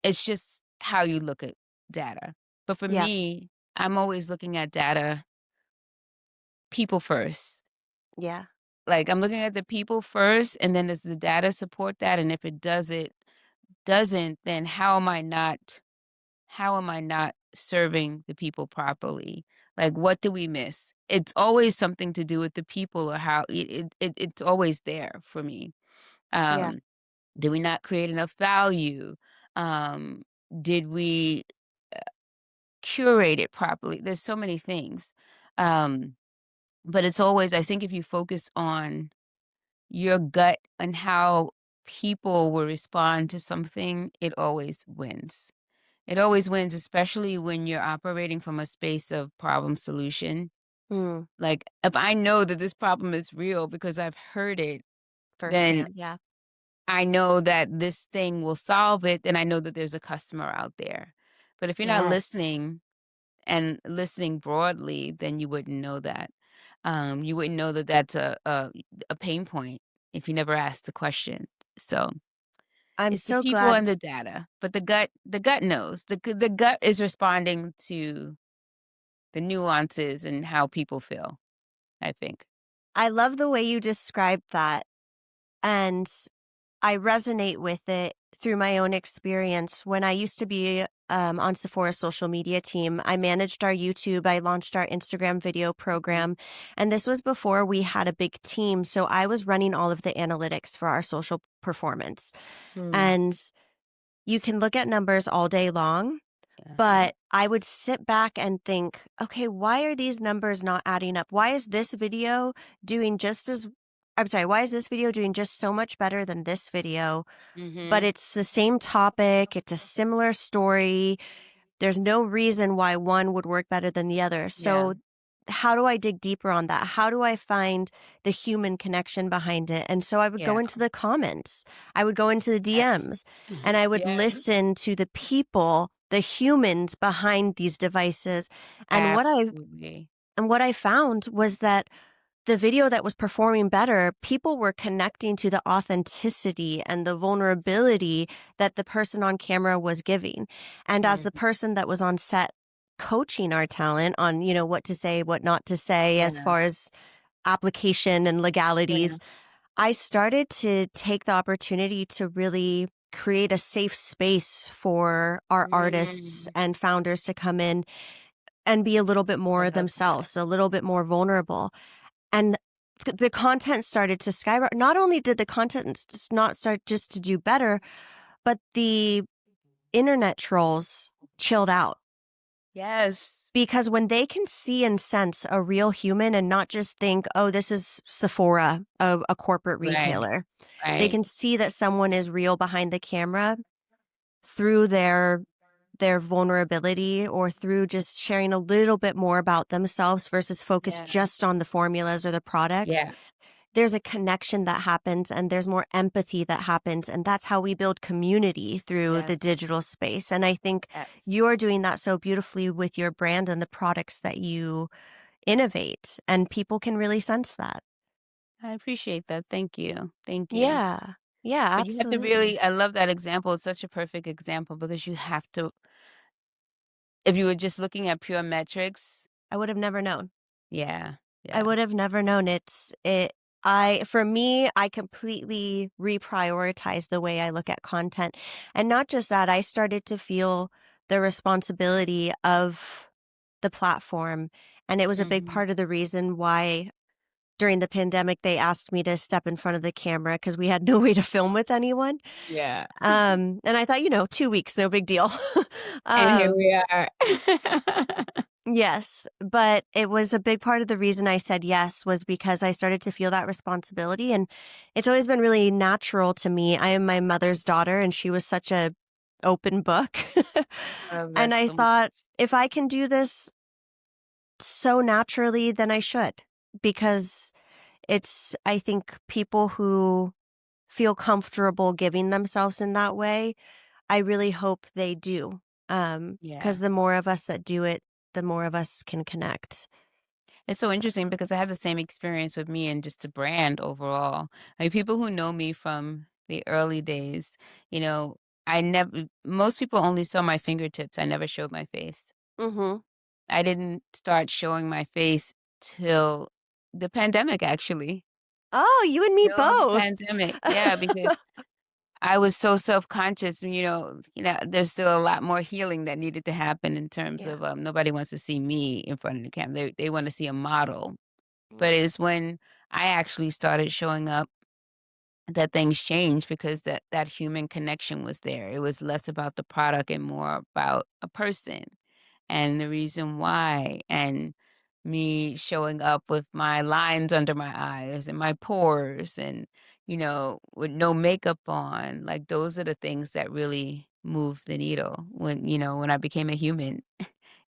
It's just how you look at data. But for Yeah. me, I'm always looking at data people first. Yeah. Like I'm looking at the people first, and then does the data support that? And if it doesn't, then how am I not serving the people properly? Like, what do we miss? It's always something to do with the people or how it's always there for me. Yeah. Um, did we not create enough value? Um, did we curate it properly? There's so many things. Um, but it's always, I think if you focus on your gut and how people will respond to something, it always wins. It always wins, especially when you're operating from a space of problem solution. Mm. Like, if I know that this problem is real because I've heard it, then Firsthand, yeah. I know that this thing will solve it, then I know that there's a customer out there. But if you're not Yes. listening and listening broadly, then you wouldn't know that. You wouldn't know that that's a pain point if you never asked the question. So I'm it's the so people glad. and the data, but the gut knows. The gut is responding to the nuances and how people feel, I think. I love the way you described that, and I resonate with it through my own experience. When I used to be on Sephora's social media team, I managed our YouTube, I launched our Instagram video Mhm. program, and this was before we had a big team. So I was running all of the analytics for our social performance. Mm. And you can look at numbers all day long, Uh-huh. but I would sit back and think, okay, why are these numbers not adding up? Why is this video doing just as, I'm sorry, why is this video doing just so much better than this video? But Mhm. it's the same topic, it's a similar story. There's no reason why one would work better than the other. Yeah. So, how do I dig deeper on that? How do I find the human connection behind it? And so I would go Yeah. into the comments, I would go into the Yes. DMs, and I would Yes. listen to the people, the humans behind these devices. And Absolutely. what I found was that the video that was performing better, people were connecting to the authenticity and the vulnerability that the person on camera was giving. And as the Mhm. person that was on set coaching our talent on, what to say, what not to say, as Yeah. far as application and legalities, Yeah. I started to take the opportunity to really create a safe space for our artists Mm. and founders to come in and be a little bit I more love that. themselves, a little bit more vulnerable. And the content started to skyrocket. Not only did the content not start just to do better, but the internet trolls chilled out Yes. because when they can see and sense a real human and not just think, oh, this is Sephora, a corporate Right. retailer, they Right. can see that someone is real behind the camera through their vulnerability or through just sharing a little bit more about themselves versus focus Yeah. just on the formulas or the products. Yeah. There's a connection that happens and there's more empathy that happens. And that's how we build community through the Yes. digital space. And I think Yes. you're doing that so beautifully with your brand and the products that you innovate. And people can really sense that. I appreciate that. Thank you. Thank you. Yeah. Yeah, But you have to absolutely. really I love that example. It's such a perfect example because you have to if you were just looking at pure metrics, I would have never known. yeah. I Yeah. would have never known. For me, I completely reprioritize the way I look at content. And not just that, I started to feel the responsibility of the platform. And it was a big Mhm. part of the reason why during the pandemic they asked me to step in front of the camera because we had no way to film with anyone. Yeah. And I thought, 2 weeks, no big deal. And here um, we are. Yes, but it was a big part of the reason I said yes was because I started to feel that responsibility, and it's always been really natural to me. I am my mother's daughter, and she was such a open book. I love And that I so much. thought, if I can do this so naturally, then I should, because I think people who feel comfortable giving themselves in that way, I really hope they do. Yeah. Because the more of us that do it, the more of us can connect. It's so interesting because I had the same experience with me and just the brand overall. Like people who know me from the early days, you know, I never most people only saw my fingertips. I never showed my face. Mhm. I didn't start showing my face till the pandemic actually. Oh, you and me Till the both. pandemic. Yeah, because I was so self-conscious, there's still a lot more healing that needed to happen in terms Yeah. of, nobody wants to see me in front of the camera. They wanna see a model. But Yeah. it's when I actually started showing up that things changed because that human connection was there. It was less about the product and more about a person and the reason why, and me showing up with my lines under my eyes and my pores and, with no makeup on. Like, those are the things that really move the needle when I became a human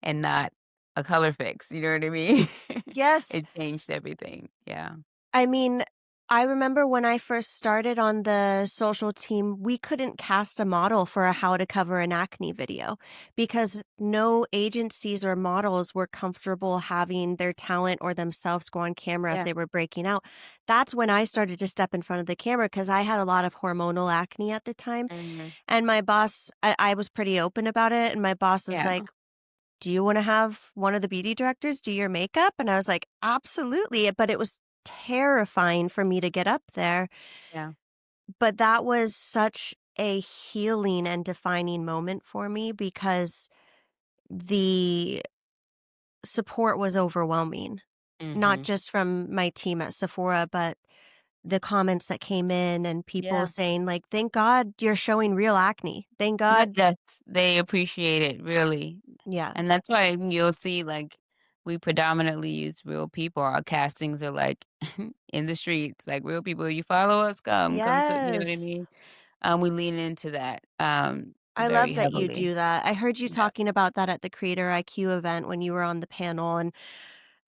and not a color fix, you know what I mean? Yes. It changed everything. Yeah. I mean, I remember when I first started on the social team, we couldn't cast a model for a how to cover an acne video because no agencies or models were comfortable having their talent or themselves go on camera if Yeah. they were breaking out. That's when I started to step in front of the camera because I had a lot of hormonal acne at the time. Mhm. And my boss, I was pretty open about it. And my boss was Yeah. like, do you want to have one of the beauty directors do your makeup? And I was like, absolutely. But it was terrifying for me to get up there, Yeah. but that was such a healing and defining moment for me because the support was overwhelming, not Mhm. just from my team at Sephora, but the comments that came in and people Yeah. saying like, "Thank God you're showing real acne. Thank That God." that's they appreciate it, really. Yeah. And that's why you'll see, like, we predominantly use real people. Our castings are, like, in the streets, like, real people. "You follow us? Come to" you know what I Yes. mean? We lean into that, I love very that you heavily. do that. I heard you Yeah. talking about that at the Creator IQ event when you were on the panel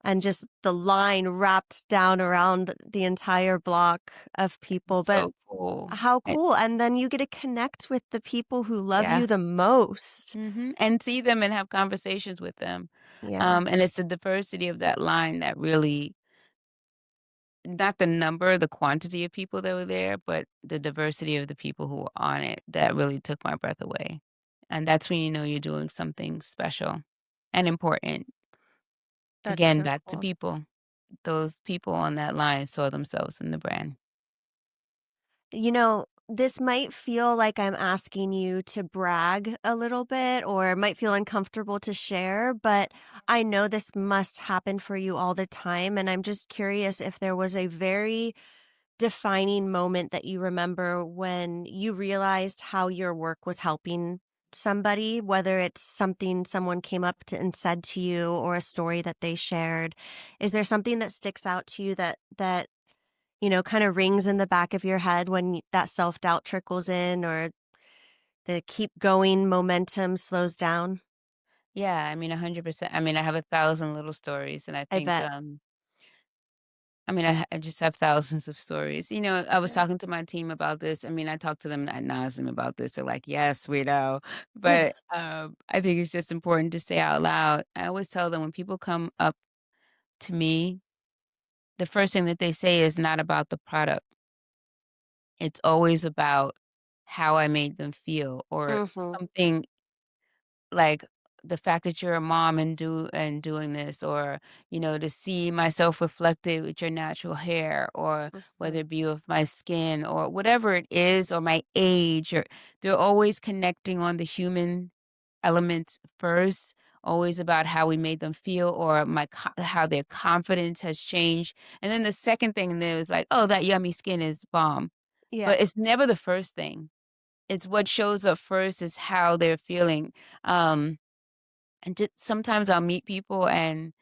and just the line wrapped down around the entire block of people, but So cool. how And cool, and then you get to connect with the people who love yeah. you the most. Mhm, and see them and have conversations with them. Yeah, And it's the diversity of that line that really not the number, the quantity of people that were there, but the diversity of the people who were on it that really took my breath away. And that's when you know you're doing something special and important. that's Again, so back to cool. people. Those people on that line saw themselves in the brand. This might feel like I'm asking you to brag a little bit or it might feel uncomfortable to share, but I know this must happen for you all the time. And I'm just curious if there was a very defining moment that you remember when you realized how your work was helping somebody, whether it's something someone came up to and said to you or a story that they shared. Is there something that sticks out to you that kind of rings in the back of your head when that self-doubt trickles in or the keep going momentum slows down? Yeah, I mean, 100%. I mean, I have 1,000 little stories, and I I think, bet. I mean, I just have thousands of stories. I was Yeah. talking to my team about this. I mean, I talk to them ad nauseam about this. They're like, "Yes, we know." But, I think it's just important to say out loud. I always tell them when people come up to me, the first thing that they say is not about the product. It's always about how I made them feel or Mhm. something like the fact that you're a mom and doing this or to see myself reflected with your natural hair or whether Mhm. it be with my skin or whatever it is or my age or they're always connecting on the human elements first always about how we made them feel or how their confidence has changed and then the second thing there is like oh that yummy skin is bomb Yeah. but it's never the first thing it's what shows up first is how they're feeling um and just sometimes I'll meet people and,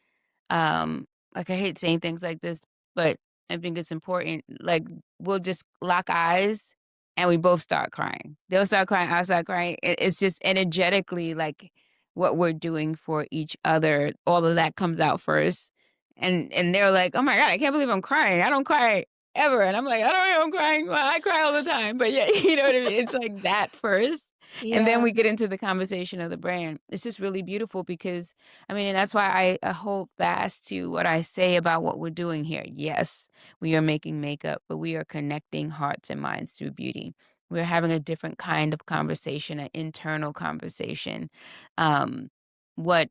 like, I hate saying things like this, but I think it's important, like, we'll just lock eyes and we both start crying. They'll start crying, I start crying. It's just energetically, like, what we're doing for each other, all of that comes out first, and they're like, "Oh my god, I can't believe I'm crying. I don't cry ever," and I'm like, "I don't know, I'm crying. Well, I cry all the time." But yeah, you know what I mean? It's like that first, and then Yeah. we get into the conversation of the brand. It's just really beautiful because, I mean, and that's why I hold fast to what I say about what we're doing here. Yes, we are making makeup, but we are connecting hearts and minds through beauty. We're having a different kind of conversation, an internal conversation. Um, what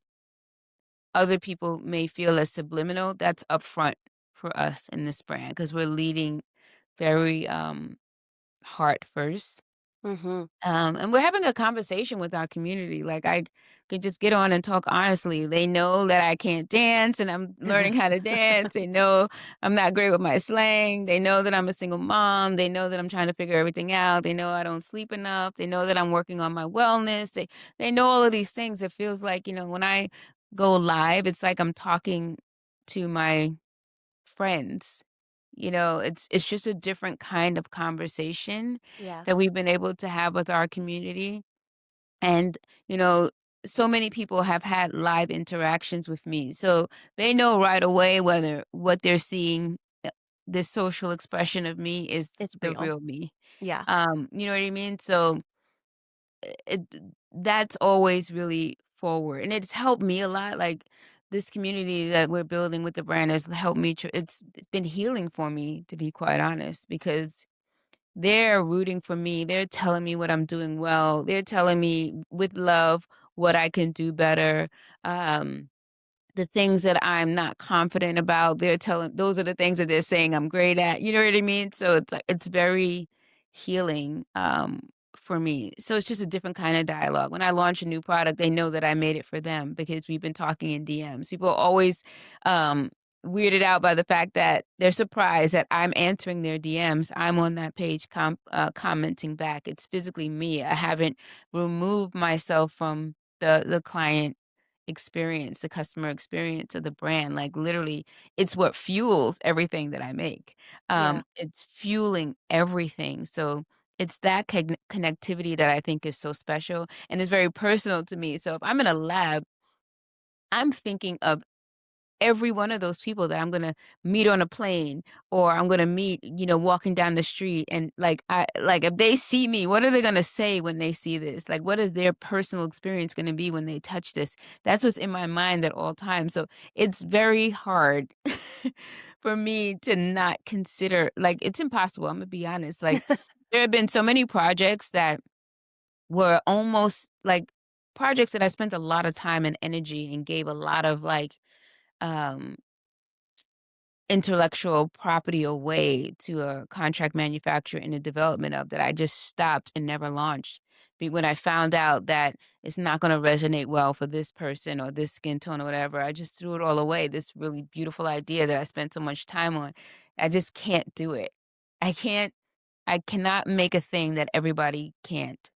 other people may feel as subliminal, that's upfront for us in this brand because we're leading very heart first Mhm. and we're having a conversation with our community. Like I could just get on and talk honestly. They know that I can't dance and I'm learning how to dance. They know I'm not great with my slang. They know that I'm a single mom. They know that I'm trying to figure everything out. They know I don't sleep enough. They know that I'm working on my wellness. They know all of these things. It feels like, when I go live, it's like I'm talking to my friends. It's just a different kind of conversation Yeah. that we've been able to have with our community. And, you know, so many people have had live interactions with me. So they know right away whether what they're seeing, this social expression of me is It's the real. real me. Yeah. You know what I mean? So it, that's always really forward. And it's helped me a lot. Like this community that we're building with the brand has helped me. It's been healing for me, to be quite honest, because they're rooting for me. They're telling me what I'm doing well. They're telling me with love what I can do better. Um, the things that I'm not confident about, they're telling those are the things that they're saying I'm great at, you know what I mean? So it's like it's very healing, for me. So it's just a different kind of dialogue. When I launch a new product, they know that I made it for them because we've been talking in DMs. People are always, um, weirded out by the fact that they're surprised that I'm answering their DMs. I'm on that page commenting back. It's physically me. I haven't removed myself from the client experience, the customer experience of the brand. Like literally, it's what fuels everything that I make. Yeah. It's fueling everything. So it's that connectivity that I think is so special and is very personal to me. So if I'm in a lab, I'm thinking of every one of those people that I'm gonna meet on a plane or I'm gonna meet, walking down the street and like if they see me, what are they gonna say when they see this? Like what is their personal experience gonna be when they touch this? That's what's in my mind at all times. So it's very hard for me to not consider like it's impossible, I'm gonna be honest. Like there have been so many projects that were almost like projects that I spent a lot of time and energy and gave a lot of um intellectual property away to a contract manufacturer in the development of that I just stopped and never launched. When I found out that it's not going to resonate well for this person or this skin tone or whatever, I just threw it all away. This really beautiful idea that I spent so much time on, I just can't do it. I can't, I cannot make a thing that everybody can't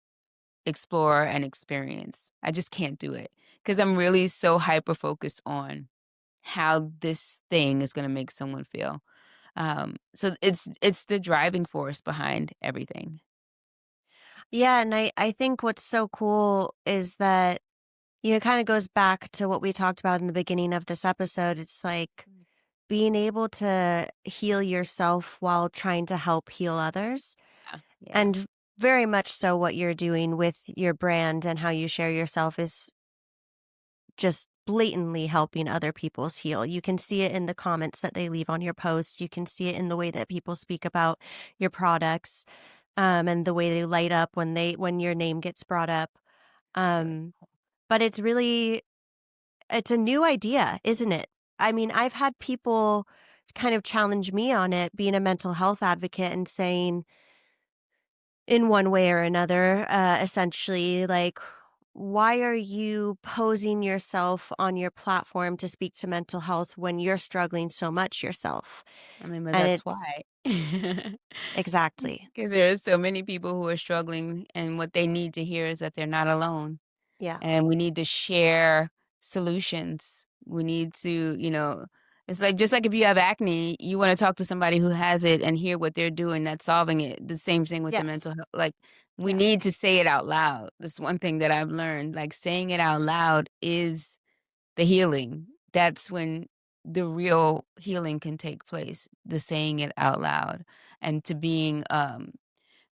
explore and experience. I just can't do it because I'm really so hyper focused on how this thing is gonna make someone feel. So it's the driving force behind everything. Yeah, and I think what's so cool is that, it kind of goes back to what we talked about in the beginning of this episode. It's like Mm. being able to heal yourself while trying to help heal others. Yeah, yeah. And very much so what you're doing with your brand and how you share yourself is just blatantly helping other people's heal. You can see it in the comments that they leave on your posts. You can see it in the way that people speak about your products, and the way they light up when your name gets brought up. It's really Um, but it's a new idea, isn't it? I mean, I've had people kind of challenge me on it, being a mental health advocate and saying, in one way or another, essentially, like, why are you posing yourself on your platform to speak to mental health when you're struggling so much yourself? I mean, but And that's it's why. exactly. Because there are so many people who are struggling, and what they need to hear is that they're not alone. Yeah. And we need to share solutions. We need to, it's like just like if you have acne, you want to talk to somebody who has it and hear what they're doing that's solving it. The same thing with the mental Yes. health. Like we Yeah. need to say it out loud. That's one thing that I've learned. Like saying it out loud is the healing. That's when the real healing can take place. The saying it out loud and to being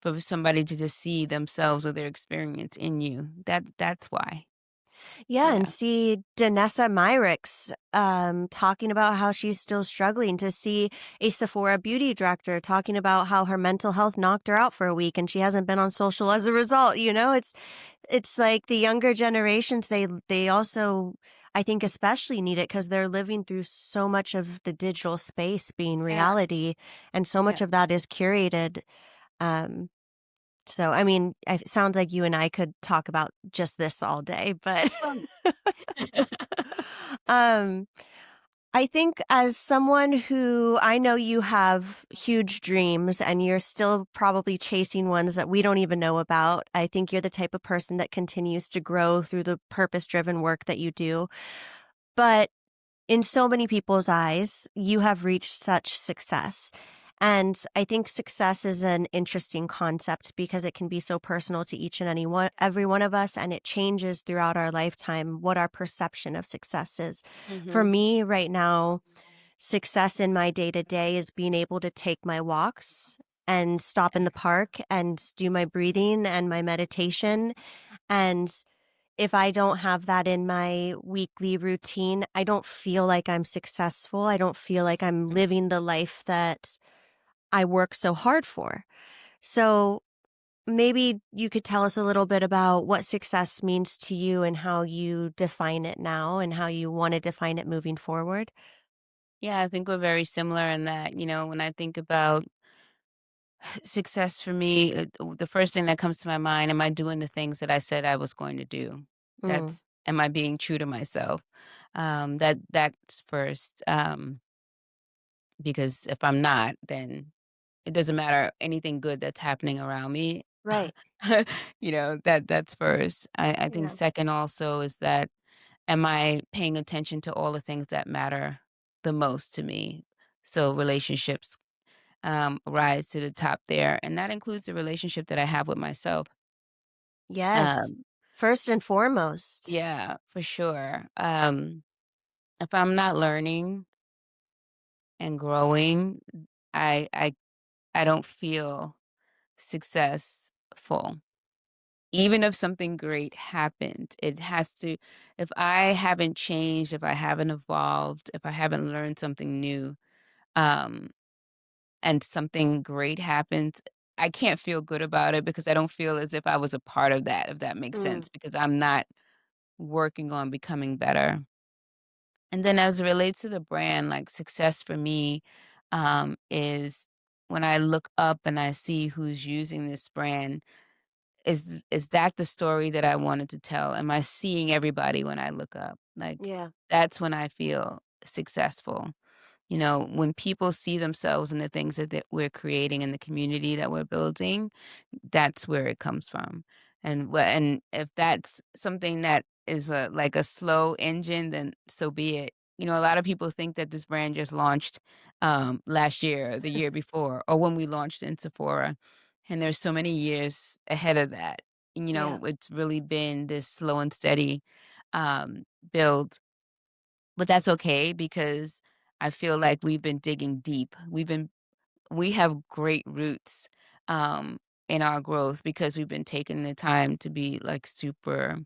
for somebody to just see themselves or their experience in you. That's why. Yeah, and Yeah. see Danessa Myricks, talking about how she's still struggling, to see a Sephora Beauty Director talking about how her mental health knocked her out for a week and she hasn't been on social as a result. It's like the younger generations, they also, I think, especially need it because they're living through so much of the digital space being Yeah. reality, and so much Yeah. of that is curated. Um, so, I mean, it sounds like you and I could talk about just this all day, but Well, um, I think as someone who, I know you have huge dreams and you're still probably chasing ones that we don't even know about. I think you're the type of person that continues to grow through the purpose-driven work that you do. But in so many people's eyes, you have reached such success. And I think success is an interesting concept because it can be so personal to each and every one of us, and it changes throughout our lifetime what our perception of success is. For mhm. me right now, success in my day to day is being able to take my walks and stop in the park and do my breathing and my meditation. And if I don't have that in my weekly routine, I don't feel like I'm successful. I don't feel like I'm living the life that I work so hard for. So maybe you could tell us a little bit about what success means to you and how you define it now and how you want to define it moving forward. Yeah, I think we're very similar in that, when I think about success for me, the first thing that comes to my mind, am I doing the things that I said I was going to do? Mm, Am I being true to myself? That's first. Because if I'm not, then it doesn't matter anything good that's happening around me. right. That's first. I think Yeah. second also is that, am I paying attention to all the things that matter the most to me? So relationships rise to the top there, and that includes the relationship that I have with myself. Yes. Um, First and foremost. yeah, for sure. If I'm not learning and growing, I I I don't feel successful. Even if something great happened, it has to if I haven't changed, if I haven't evolved, if I haven't learned something new, um, and something great happens, I can't feel good about it because I don't feel as if I was a part of that, if that makes Mm, sense, because I'm not working on becoming better. And then as it relates to the brand, like success for me, is when I look up and I see who's using this brand. Is that the story that I wanted to tell? Am I seeing everybody when I look up? Like, yeah. that's when I feel successful. When people see themselves in the things that we're creating in the community that we're building, that's where it comes from. And if that's something that is like a slow engine, then so be it. A lot of people think that this brand just launched last year, or the year before, or when we launched in Sephora, and there's so many years ahead of that. Yeah. It's really been this slow and steady build, but that's okay because I feel like we've been digging deep. We have great roots um, in our growth because we've been taking the time to be like super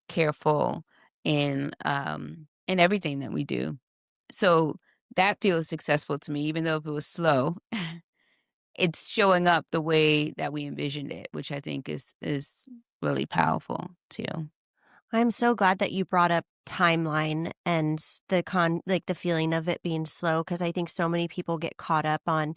careful in everything that we do. So that feels successful to me, even though if it was slow, it's showing up the way that we envisioned it, which I think is really powerful too. I'm so glad that you brought up timeline and like the feeling of it being slow because I think so many people get caught up on,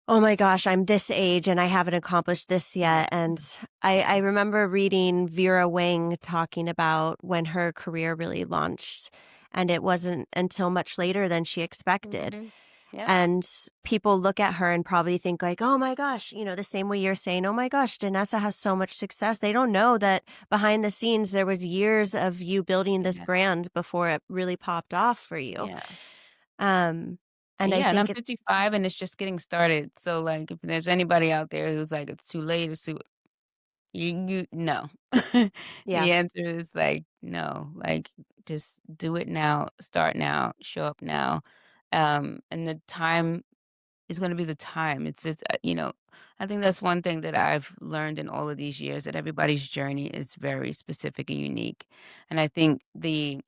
oh my gosh, I'm this age and I haven't accomplished this yet. Yeah, And I yeah. remember reading Vera Wang talking about when her career really launched, and it wasn't until much later than she expected. Mhm. Yep. And people look at her and probably think like, "Oh my gosh," the same way you're saying, "Oh my gosh, Danessa has so much success." They don't know that behind the scenes there was years of you building this Yeah, brand before it really popped off for you. yeah. Um, and I Yeah, and I'm think it 55 and it's just getting started. So like if there's anybody out there who's like it's too late, it's too you no. yeah. The answer is like no. Like just do it now, start now, show up now. And the time is going to be the time. It's just I think that's one thing that I've learned in all of these years, that everybody's journey is very specific and unique. And I think the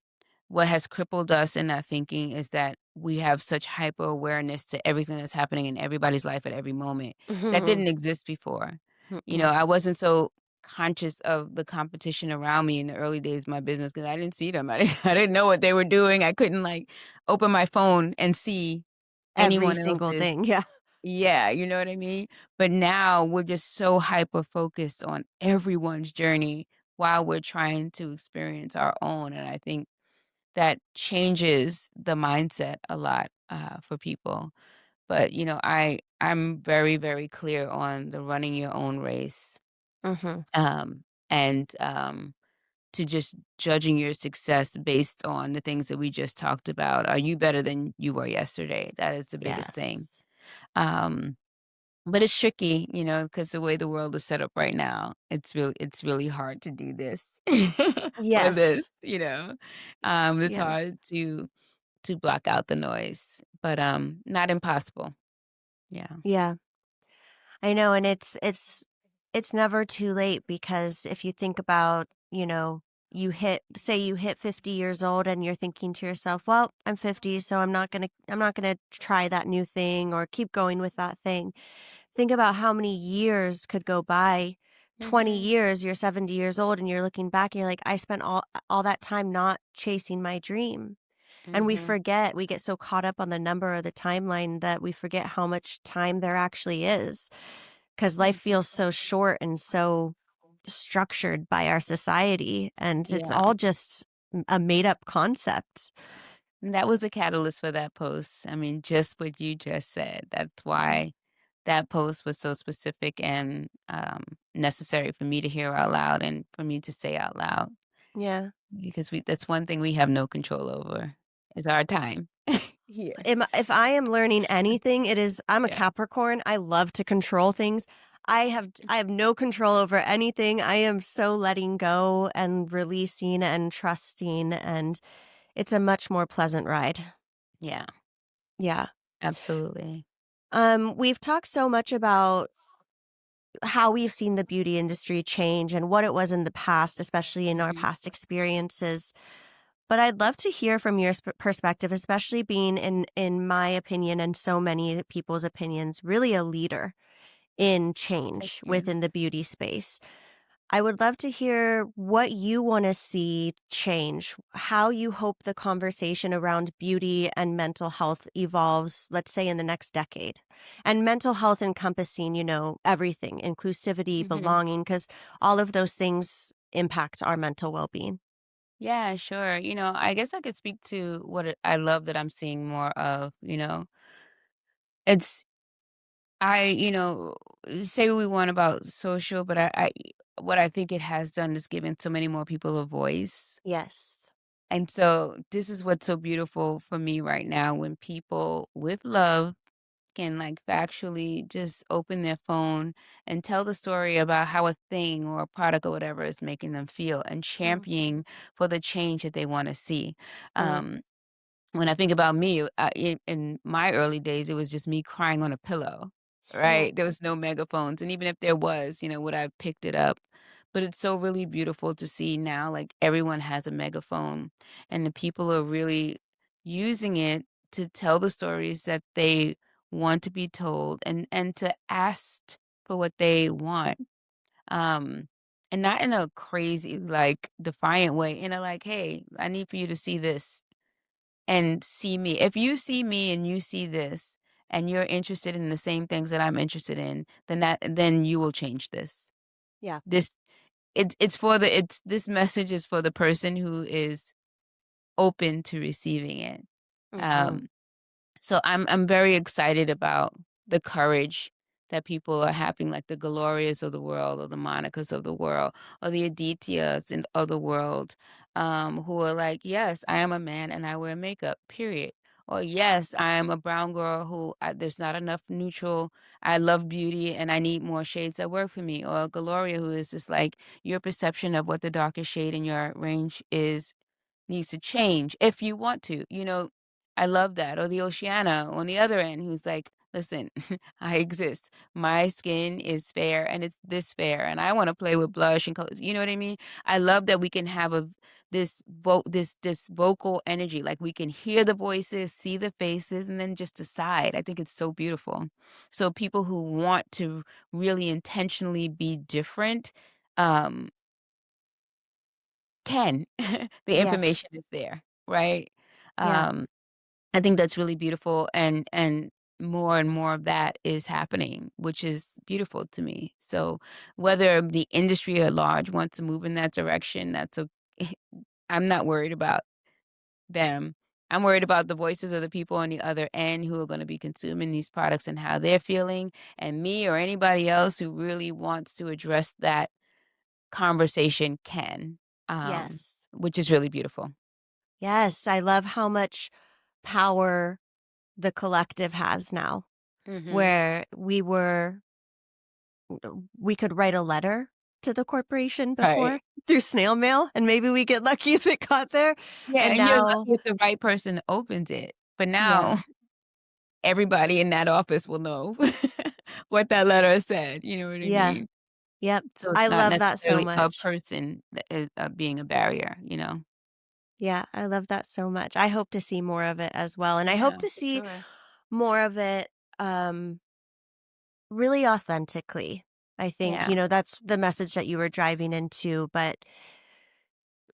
what has crippled us in that thinking is that we have such hyper awareness to everything that's happening in everybody's life at every moment. That Mhm. didn't exist before. Mm-mm. I wasn't so conscious of the competition around me in the early days of my business because I didn't see them. I didn't know what they were doing. I couldn't like open my phone and see Every anyone single else's. thing, yeah. Yeah, you know what I mean? But now we're just so hyper focused on everyone's journey while we're trying to experience our own. And I think that changes the mindset a lot, for people. But, I'm very, very clear on the running your own race, Mhm. and to just judging your success based on the things that we just talked about. Are you better than you were yesterday? That is the biggest thing. Yes. Um, but it's tricky, because the way the world is set up right now, it's really hard to do this or this, Yes. It's Yeah. hard to block out the noise, but, not impossible. Yeah. Yeah. I know, and it's never too late because if you think about, you hit 50 years old and you're thinking to yourself, "Well, I'm 50, so I'm not going to try that new thing or keep going with that thing." think about how many years could go by. 20 Mhm. years, you're 70 years old and you're looking back and you're like, I spent all that time not chasing my dream. And we Mhm. forget, we get so caught up on the number or the timeline that we forget how much time there actually is. Because life Mhm. feels so short and so structured by our society, and it's Yeah. all just a made up concept. And that was a catalyst for that post. I mean, just what you just said. That's why that post was so specific and, necessary for me to hear out loud and for me to say out loud Yeah. because we that's one thing we have no control over is our time here. If I am learning anything, it is I'm a Yeah. Capricorn. I love to control things. I have no control over anything. I am so letting go and releasing and trusting, and it's a much more pleasant ride. Yeah, Yeah. absolutely. We've talked so much about how we've seen the beauty industry change and what it was in the past, especially in our Mhm. past experiences. But I'd love to hear from your perspective, especially being in my opinion and so many people's opinions, really a leader in Thank change you. within the beauty space. I would love to hear what you want to see change, how you hope the conversation around beauty and mental health evolves, let's say in the next decade. And mental health encompassing, everything, inclusivity, Mhm. belonging, because all of those things impact our mental well being. Yeah, sure. I guess I could speak to what I love that I'm seeing more of, It's say what we want about social, but I what I think it has done is given so many more people a voice. Yes. And so this is what's so beautiful for me right now when people with love can like factually just open their phone and tell the story about how a thing or a product or whatever is making them feel and Mhm. championing for the change that they want to see. Mm. Um, when I think about me, in my early days, it was just me crying on a pillow, Mm. right? There was no megaphones, and even if there was, would I have picked it up? But it's so really beautiful to see now, like everyone has a megaphone, and the people are really using it to tell the stories that they want to be told, and to ask for what they want. Um, and not in a crazy, like defiant way, in a like, hey, I need for you to see this and see me. If you see me and you see this and you're interested in the same things that I'm interested in, then you will change this. Yeah. This it's this message is for the person who is open to receiving it. Mhm. Um so I'm very excited about the courage that people are having, like the Glorias of the world, or the Monicas of the world, or the Aditya's of the world, who are like, yes, I am a man and I wear makeup, period. Or yes, I am a brown girl there's not enough neutral. I love beauty and I need more shades that work for me. Or Gloria, who is just like your perception of what the darkest shade in your range is needs to change if you want to, I love that. Or the Oceana on the other end who's like, listen, I exist. My skin is fair and it's this fair and I want to play with blush and colors. You know what I mean? I love that we can have this vocal energy. Like we can hear the voices, see the faces, and then just decide. I think it's so beautiful. So people who want to really intentionally be different, um, can. The Yes. information is there, right? Yeah. Um, I think that's really beautiful and more and more of that is happening, which is beautiful to me. So whether the industry at large wants to move in that direction, I'm not worried about them. I'm worried about the voices of the people on the other end who are going to be consuming these products and how they're feeling, and me or anybody else who really wants to address that conversation can, Yes. which is really beautiful. Yes. I love how much power the collective has now, Mhm. where we could write a letter to the corporation Right. before through snail mail, and maybe we get lucky if it got there. Yeah, And and you're now, lucky if the right person opens it, but yeah, now everybody in that office will know what that letter said, you know what I yeah, mean? yep. So it's I not love that so necessarily a much. person that is, being a barrier. Yeah, I love that so much. I hope to see more of it as well, and I hope Yeah, to for see sure. more of it. Um, really authentically. I think, Yeah, that's the message that you were driving into, but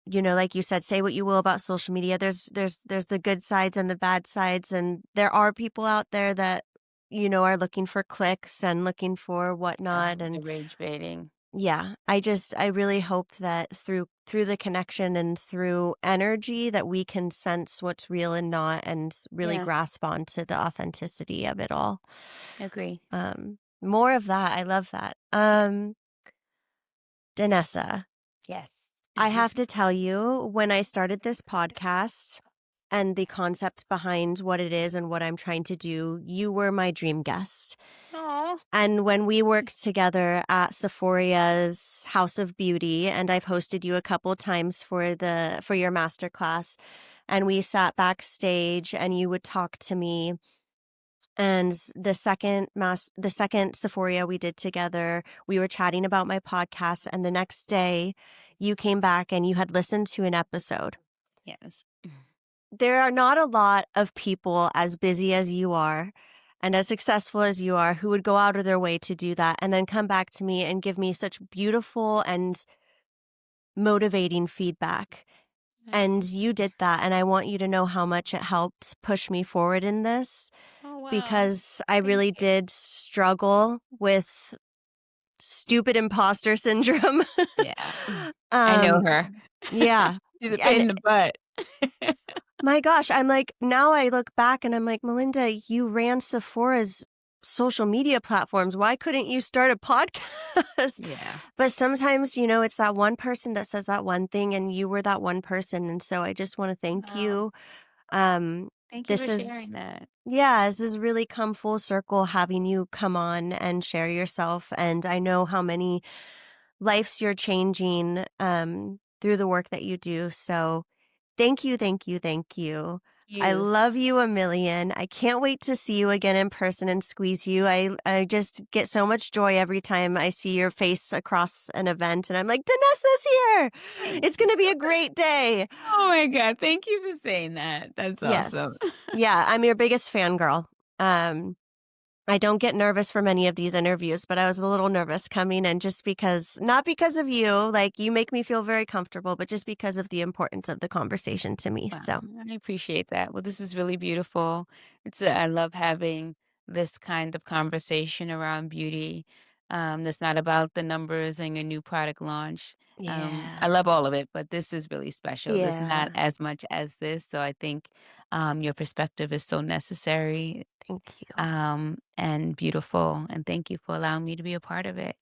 like you said, say what you will about social media. There's the good sides and the bad sides, and there are people out there that are looking for clicks and looking for whatnot. the And rage baiting. yeah, I really hope that through the connection and through energy that we can sense what's real and not, and really Yeah, grasp onto the authenticity of it all. agree. More of that. I love that. Danessa, Yes. I have to tell you, when I started this podcast and the concept behind what it is and what I'm trying to do, you were my dream guest. Oh, And when we worked together at Sephora's House of Beauty, and I've hosted you a couple times for your masterclass, and we sat backstage and you would talk to me. And the second Sephora we did together, we were chatting about my podcast, and the next day you came back and you had listened to an episode. yes. There are not a lot of people as busy as you are and as successful as you are who would go out of their way to do that and then come back to me and give me such beautiful and motivating feedback. And Oh, you did that, and I want you to know how much it helped push me forward in this, oh wow. because I Thank really you. did struggle with stupid imposter syndrome. Yeah. I know um, her. yeah. She's a pain And in the butt. my gosh, I'm like, now I look back and I'm like, Melinda, you ran Sephora's social media platforms. Why couldn't you start a podcast? Yeah. But sometimes, it's that one person that says that one thing, and you were that one person. And so I just want to thank Wow. you. Um, Thank you this for is, sharing that. yeah, this has really come full circle having you come on and share yourself. And I know how many lives you're changing through the work that you do. So thank you, thank you, thank you. I You. love you a million. I can't wait to see you again in person and squeeze you. I just get so much joy every time I see your face across an event, and I'm like, Danessa's here. Thank It's you. going to be a great day. Oh my god, thank you for saying that. That's awesome. Yes. Yeah, I'm your biggest fangirl. Um, I don't get nervous for many of these interviews, but I was a little nervous coming in, just because, not because of you, like you make me feel very comfortable, but just because of the importance of the conversation to me. Wow, So, I appreciate that. Well, this is really beautiful. I love having this kind of conversation around beauty. That's not about the numbers and a new product launch. I yeah. love all of it, but this is really special. There's not Yeah. as much as this, so I think your perspective is so necessary Thank you. and beautiful. And thank you for allowing me to be a part of it.